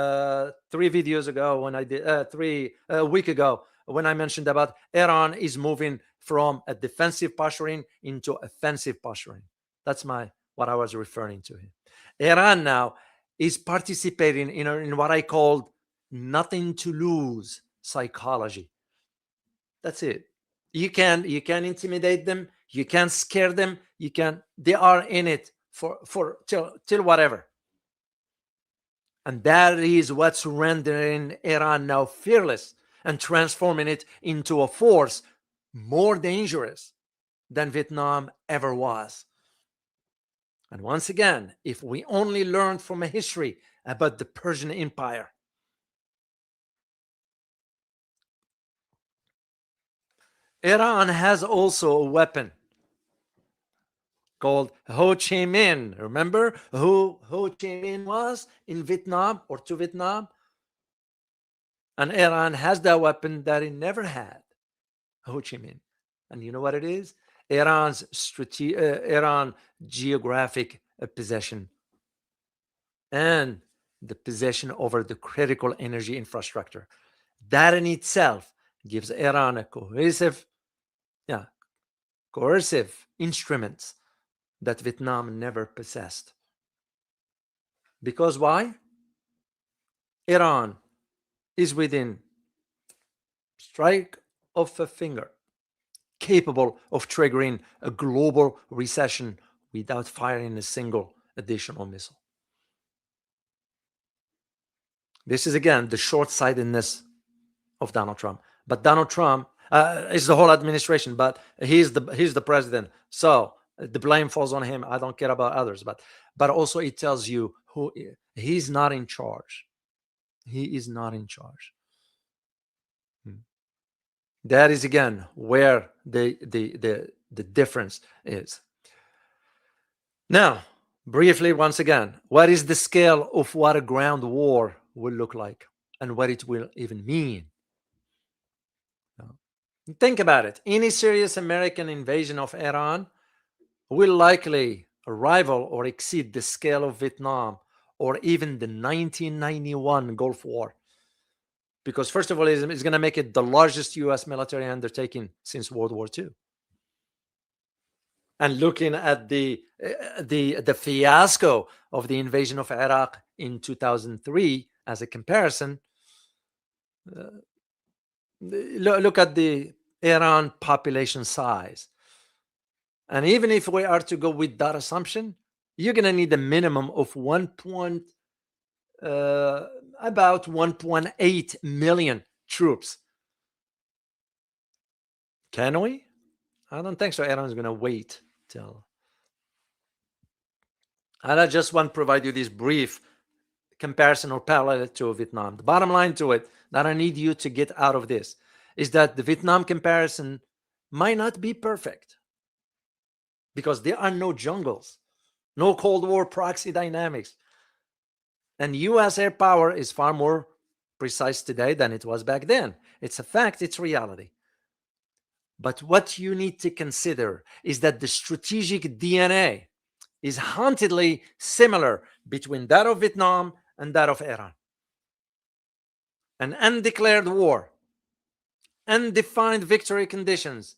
[SPEAKER 1] videos ago when I did 3 week ago when I mentioned about Iran is moving from a defensive posturing into offensive posturing. That's what I was referring to here. Iran now is participating in what I called nothing to lose psychology. That's it. You can intimidate them, you can scare them, they are in it for till whatever. And that is what's rendering Iran now fearless and transforming it into a force more dangerous than Vietnam ever was. And once again, if we only learned from a history about the Persian Empire, Iran has also a weapon called Ho Chi Minh. Remember who Ho Chi Minh was in Vietnam or to Vietnam? And Iran has that weapon that it never had, Ho Chi Minh. And you know what it is? Iran's Iran geographic possession and the possession over the critical energy infrastructure. That in itself gives Iran a cohesive instruments that Vietnam never possessed. Because why? Iran is within strike of a finger, capable of triggering a global recession without firing a single additional missile. This is again the short-sightedness of Donald Trump. But Donald Trump is the whole administration, but he's the president. So the blame falls on him. I don't care about others, but also it tells you who he's not in charge. He is not in charge. That is again where the difference is. Now, briefly, once again, what is the scale of what a ground war will look like and what it will even mean? Think about it. Any serious American invasion of Iran will likely rival or exceed the scale of Vietnam or even the 1991 Gulf War. because first of all, it's going to make it the largest U.S. military undertaking since World War II. And looking at the fiasco of the invasion of Iraq in 2003 as a comparison, look at the Iran population size. And even if we are to go with that assumption, you're going to need a minimum of about 1.8 million troops. Can we? I don't think so. Iran is going to wait till. And I just want to provide you this brief comparison or parallel to Vietnam. The bottom line to it that I need you to get out of this is that the Vietnam comparison might not be perfect because there are no jungles, no Cold War proxy dynamics. And US air power is far more precise today than it was back then. It's a fact, it's reality. But what you need to consider is that the strategic DNA is hauntedly similar between that of Vietnam and that of Iran. An undeclared war, undefined victory conditions,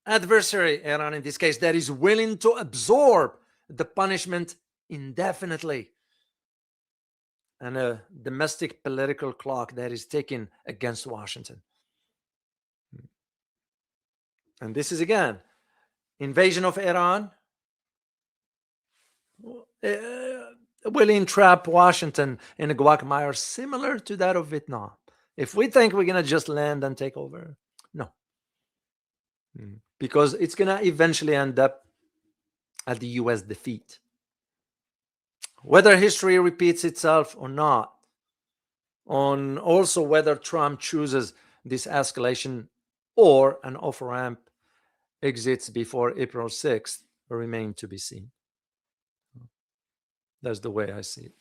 [SPEAKER 1] adversary, Iran in this case, that is willing to absorb the punishment indefinitely, and a domestic political clock that is ticking against Washington. And this is, again, invasion of Iran will entrap Washington in a quagmire similar to that of Vietnam. If we think we're going to just land and take over, no. Because it's going to eventually end up at the U.S. defeat. Whether history repeats itself or not, on also whether Trump chooses this escalation or an off-ramp exits before April 6th remain to be seen. That's the way I see it.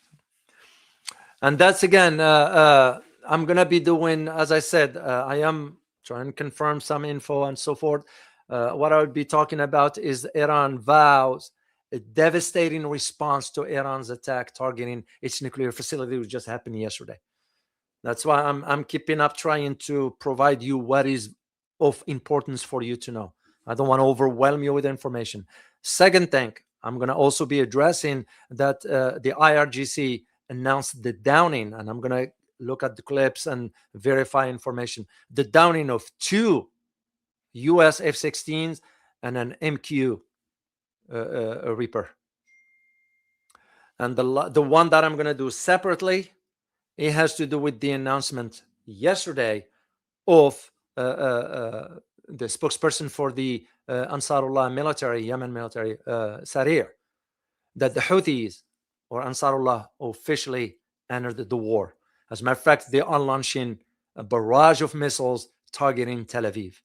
[SPEAKER 1] And that's, again, I'm going to be doing, as I said, I am trying to confirm some info and so forth. What I would be talking about is Iran vows a devastating response to Iran's attack targeting its nuclear facility, which just happened yesterday. That's why I'm keeping up trying to provide you what is of importance for you to know. I don't want to overwhelm you with information. Second thing, I'm going to also be addressing that the IRGC announced the downing, and I'm going to look at the clips and verify information. The downing of 2 U.S. F-16s and an MQ Reaper. And the one that I'm going to do separately, it has to do with the announcement yesterday of the spokesperson for the Ansarullah military, Yemen military, Sarir, that the Houthis or Ansarullah officially entered the war. As a matter of fact, they are launching a barrage of missiles targeting Tel Aviv,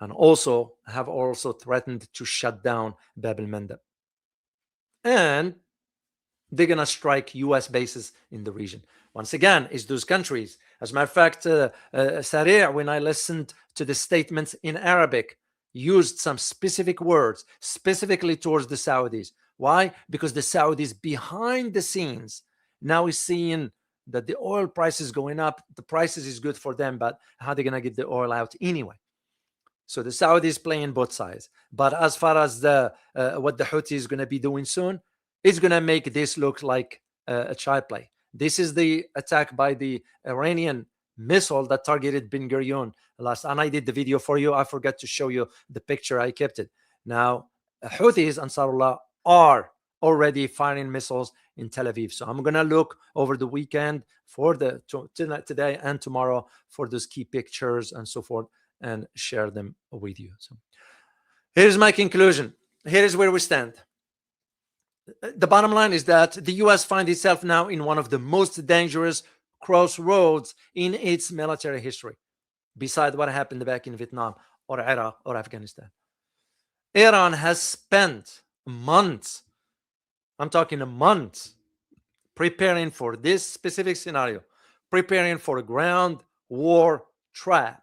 [SPEAKER 1] and also have also threatened to shut down Bab el-Mandeb. And they're going to strike U.S. bases in the region. Once again, it's those countries. As a matter of fact, Sarir, when I listened to the statements in Arabic, used some specific words, specifically towards the Saudis. Why? Because the Saudis behind the scenes now is seeing that the oil price is going up. The prices is good for them, but how are they going to get the oil out anyway? So the Saudis playing both sides. But as far as what the Houthi is going to be doing soon, it's going to make this look like a child play. This is the attack by the Iranian missile that targeted Ben Gurion last. And I did the video for you. I forgot to show you the picture. I kept it. Now, Houthis, Ansarullah, are already firing missiles in Tel Aviv. So I'm going to look over the weekend for today and tomorrow for those key pictures and so forth, and share them with you. So here's my conclusion. Here is where we stand. The bottom line is that the U.S. finds itself now in one of the most dangerous crossroads in its military history, beside what happened back in Vietnam or Iraq or Afghanistan. Iran has spent months, I'm talking months, preparing for this specific scenario, preparing for a ground war trap,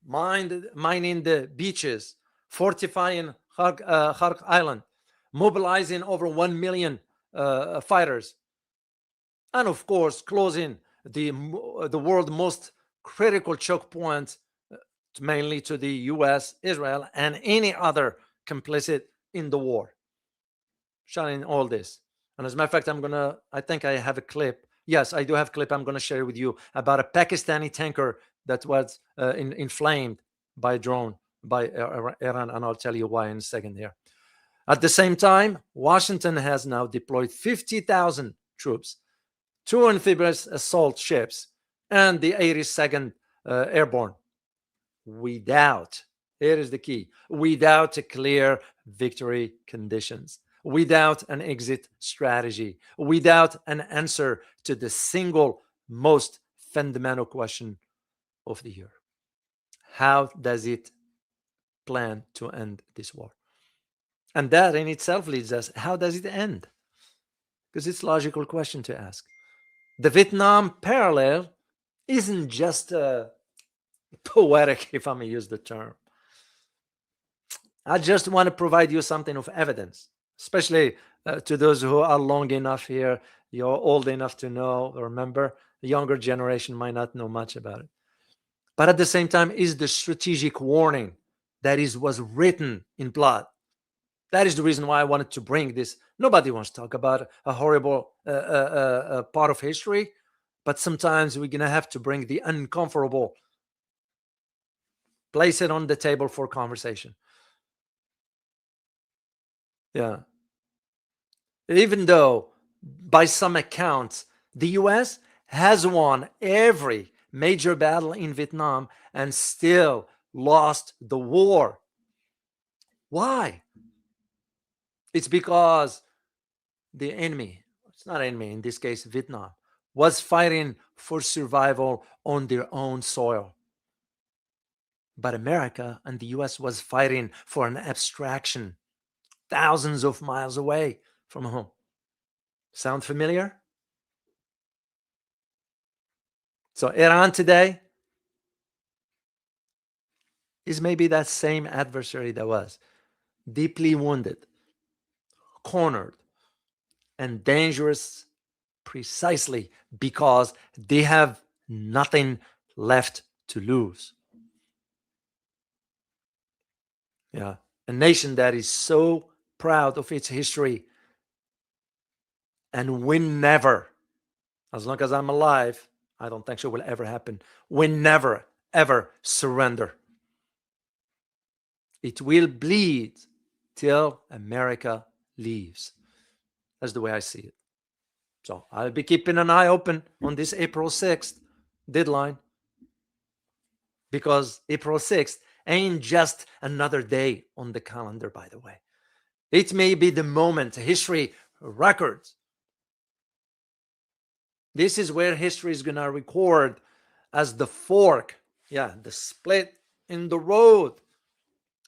[SPEAKER 1] mining the beaches, fortifying Kharg Island, mobilizing over 1 million fighters, and of course closing the world most critical choke point, mainly to the US, Israel, and any other complicit in the war, showing all this. And as a matter of fact, I think I have a clip. Yes, I do have a clip I'm going to share with you about a Pakistani tanker that was inflamed by a drone by Iran, and I'll tell you why in a second here. At the same time, Washington has now deployed 50,000 troops, 2 amphibious assault ships, and the 82nd Airborne, without, here is the key, without a clear victory conditions, without an exit strategy, without an answer to the single most fundamental question of the year. How does it plan to end this war? And that in itself leads us, how does it end? Because it's a logical question to ask. The Vietnam parallel isn't just poetic, if I may use the term. I just want to provide you something of evidence, especially to those who are long enough here. You're old enough to know, remember, the younger generation might not know much about it. But at the same time, is the strategic warning that was written in blood. That is the reason why I wanted to bring this. Nobody wants to talk about a horrible part of history, but sometimes we're going to have to bring the uncomfortable, place it on the table for conversation. Yeah. Even though, by some accounts, the US has won every major battle in Vietnam and still lost the war. Why? It's because the enemy, it's not enemy, in this case, Vietnam, was fighting for survival on their own soil. But America and the US was fighting for an abstraction thousands of miles away from home. Sound familiar? So Iran today is maybe that same adversary that was deeply wounded, cornered, and dangerous precisely because they have nothing left to lose. Yeah, a nation that is so proud of its history and will never, as long as I'm alive, I don't think so will ever happen, will never, ever surrender. It will bleed till America leaves. That's the way I see it. So I'll be keeping an eye open on this April 6th deadline, because April 6th ain't just another day on the calendar, by the way. It may be the moment history records. This is where history is going to record as the fork, the split in the road.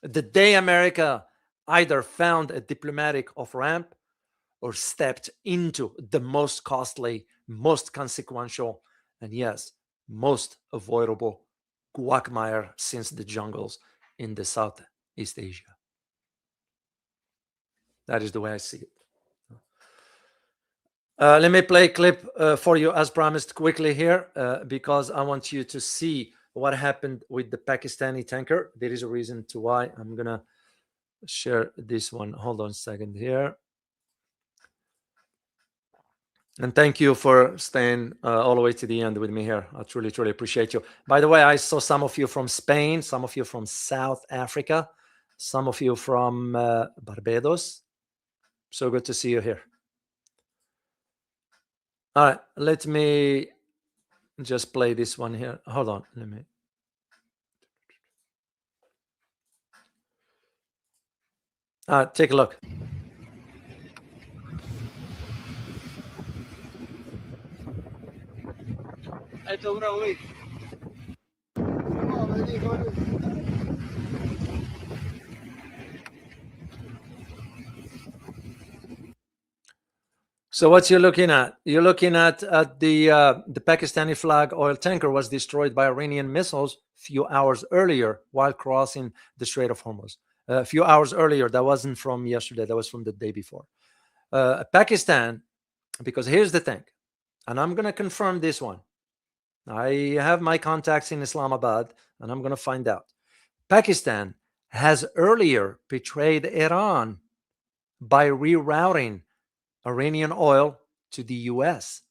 [SPEAKER 1] The day America either found a diplomatic off-ramp or stepped into the most costly, most consequential, and yes, most avoidable quagmire since the jungles in the Southeast Asia. That is the way I see it. Let me play a clip for you as promised quickly here, because I want you to see what happened with the Pakistani tanker. There is a reason to why. I'm going to share this one. Hold on a second here. And thank you for staying all the way to the end with me here. I truly, truly appreciate you. By the way, I saw some of you from Spain, some of you from South Africa, some of you from Barbados. So good to see you here. All right, let me just play this one here. Hold on, let me. All right, take a look. So what you're looking at? You're looking at the Pakistani flag oil tanker was destroyed by Iranian missiles a few hours earlier while crossing the Strait of Hormuz. A few hours earlier, that wasn't from yesterday, that was from the day before. Pakistan, because here's the thing, and I'm going to confirm this one. I have my contacts in Islamabad, and I'm going to find out. Pakistan has earlier betrayed Iran by rerouting Iranian oil to the US.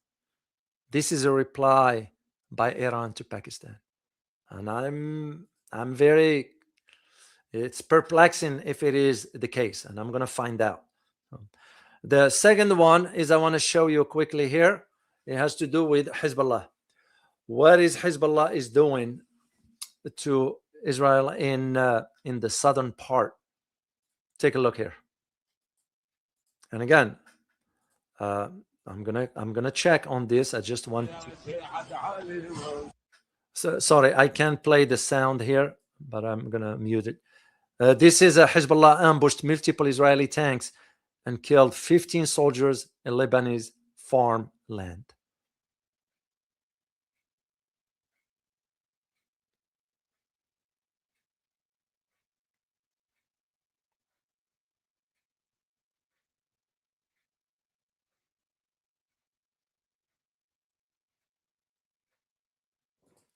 [SPEAKER 1] This is a reply by Iran to Pakistan. And I'm very, it's perplexing if it is the case, and I'm going to find out. The second one is I want to show you quickly here. It has to do with Hezbollah. What is Hezbollah is doing to Israel in the southern part? Take a look here. And again, I'm gonna check on this. I just want to... sorry, I can't play the sound here, but I'm gonna mute it. This is a Hezbollah ambushed multiple Israeli tanks and killed 15 soldiers in Lebanese farmland.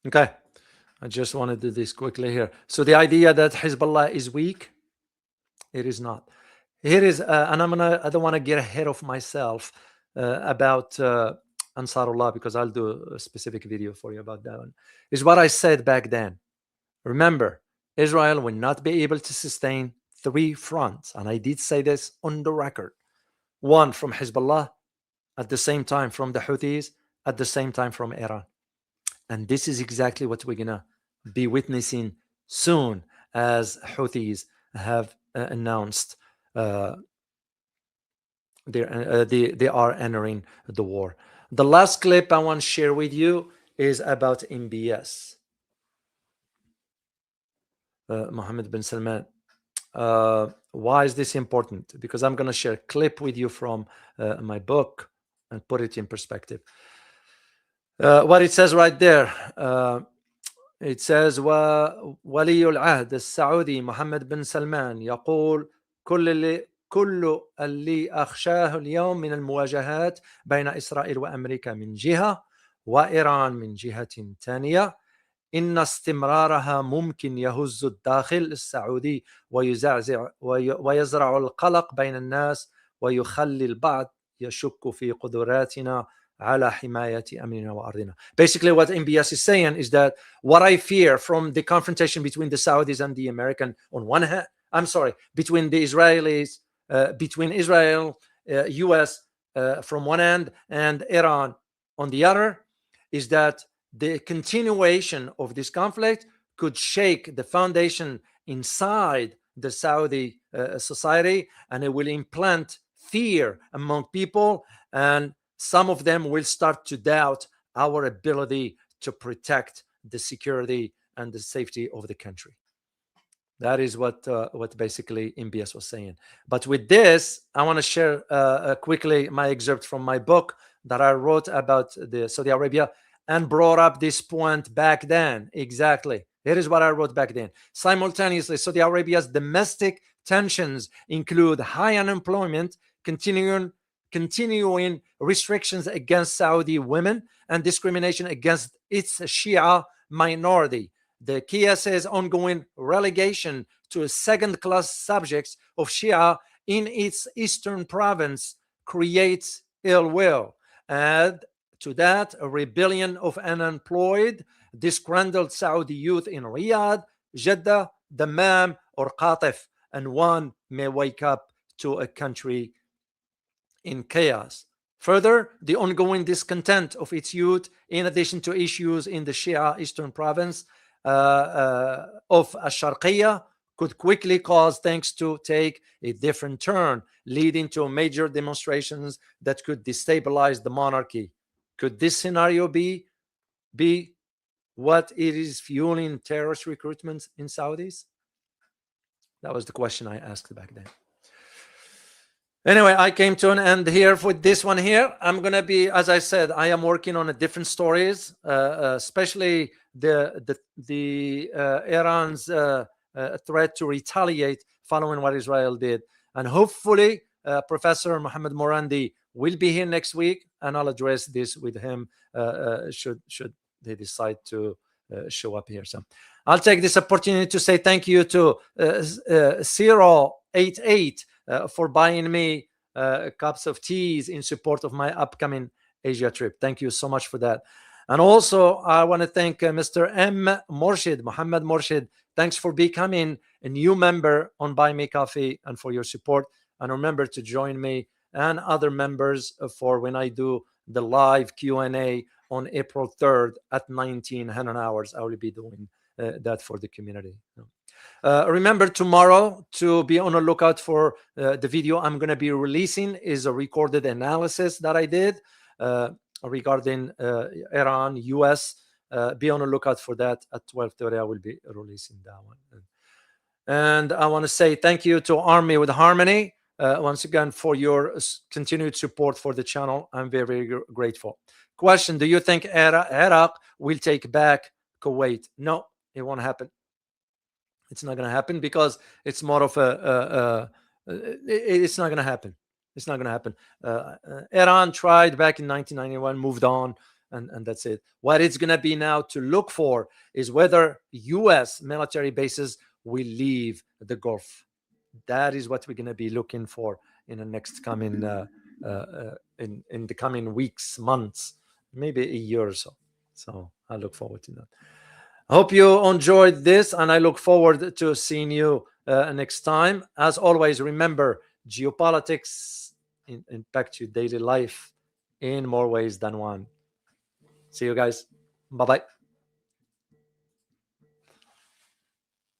[SPEAKER 1] Okay, I just want to do this quickly here. So the idea that Hezbollah is weak, it is not. Here is, and I don't want to get ahead of myself about Ansarullah, because I'll do a specific video for you about that one. Is what I said back then. Remember, Israel will not be able to sustain 3 fronts, and I did say this on the record. One from Hezbollah, at the same time from the Houthis, at the same time from Iran. And this is exactly what we're gonna be witnessing soon, as Houthis have announced they are entering the war. The last clip I want to share with you is about MBS. Mohammed bin Salman. Why is this important? Because I'm going to share a clip with you from my book and put it in perspective. What it says right there, it says ولي العهد السعودي محمد بن سلمان يقول كل اللي أخشاه اليوم من المواجهات بين إسرائيل وأمريكا من جهة وإيران من جهة ثانية إن استمرارها ممكن يهز الداخل السعودي ويزرع القلق بين الناس ويخلي البعض يشك في قدراتنا على حماية أمننا وأرضنا. Basically, what MBS is saying is that what I fear from the confrontation between the Saudis and the American on one hand, between the Israelis, between Israel, US from one end, and Iran on the other, is that the continuation of this conflict could shake the foundation inside the Saudi society, and it will implant fear among people, and some of them will start to doubt our ability to protect the security and the safety of the country. That is what basically MBS was saying. But with this, I want to share quickly my excerpt from my book that I wrote about the Saudi Arabia and brought up this point back then. Exactly. Here is what I wrote back then. Simultaneously, Saudi Arabia's domestic tensions include high unemployment, continuing restrictions against Saudi women, and discrimination against its Shia minority. The KSA's ongoing relegation to second-class subjects of Shia in its eastern province creates ill will. Add to that a rebellion of unemployed, disgruntled Saudi youth in Riyadh, Jeddah, Dammam, or Qatif, and one may wake up to a country in chaos. Further, the ongoing discontent of its youth, in addition to issues in the Shia eastern province of Ash-Sharqiyya, could quickly cause things to take a different turn, leading to major demonstrations that could destabilize the monarchy. Could this scenario be what it is fueling terrorist recruitment in Saudis? That was the question I asked back then. Anyway, I came to an end here with this one here. I'm going to be, as I said, I am working on different stories, especially the Iran's threat to retaliate following what Israel did. And hopefully, Professor Mohammed Morandi will be here next week, and I'll address this with him should they decide to show up here. So I'll take this opportunity to say thank you to 088 for buying me cups of teas in support of my upcoming Asia trip. Thank you so much for that. And also, I want to thank Mr. M. Morshid, Muhammad Morshid. Thanks for becoming a new member on Buy Me Coffee and for your support. And remember to join me and other members for when I do the live Q&A on April 3rd at 1900 hours. I will be doing that for the community. Remember tomorrow to be on a lookout for the video I'm going to be releasing is a recorded analysis that I did regarding Iran, US. Be on a lookout for that at 12:30. I will be releasing that one. And I want to say thank you to Army with Harmony once again for your continued support for the channel. I'm very, very grateful. Question: do you think Iraq will take back Kuwait? No, it won't happen. It's not going to happen because it's more of it's not going to happen. It's not going to happen. Iran tried back in 1991, moved on, and that's it. What it's going to be now to look for is whether U.S. military bases will leave the Gulf. That is what we're going to be looking for in the next coming in the coming weeks, months, maybe a year or so. So I look forward to that. I hope you enjoyed this, and I look forward to seeing you next time. As always, remember, geopolitics impact your daily life in more ways than one. See you guys. Bye-bye.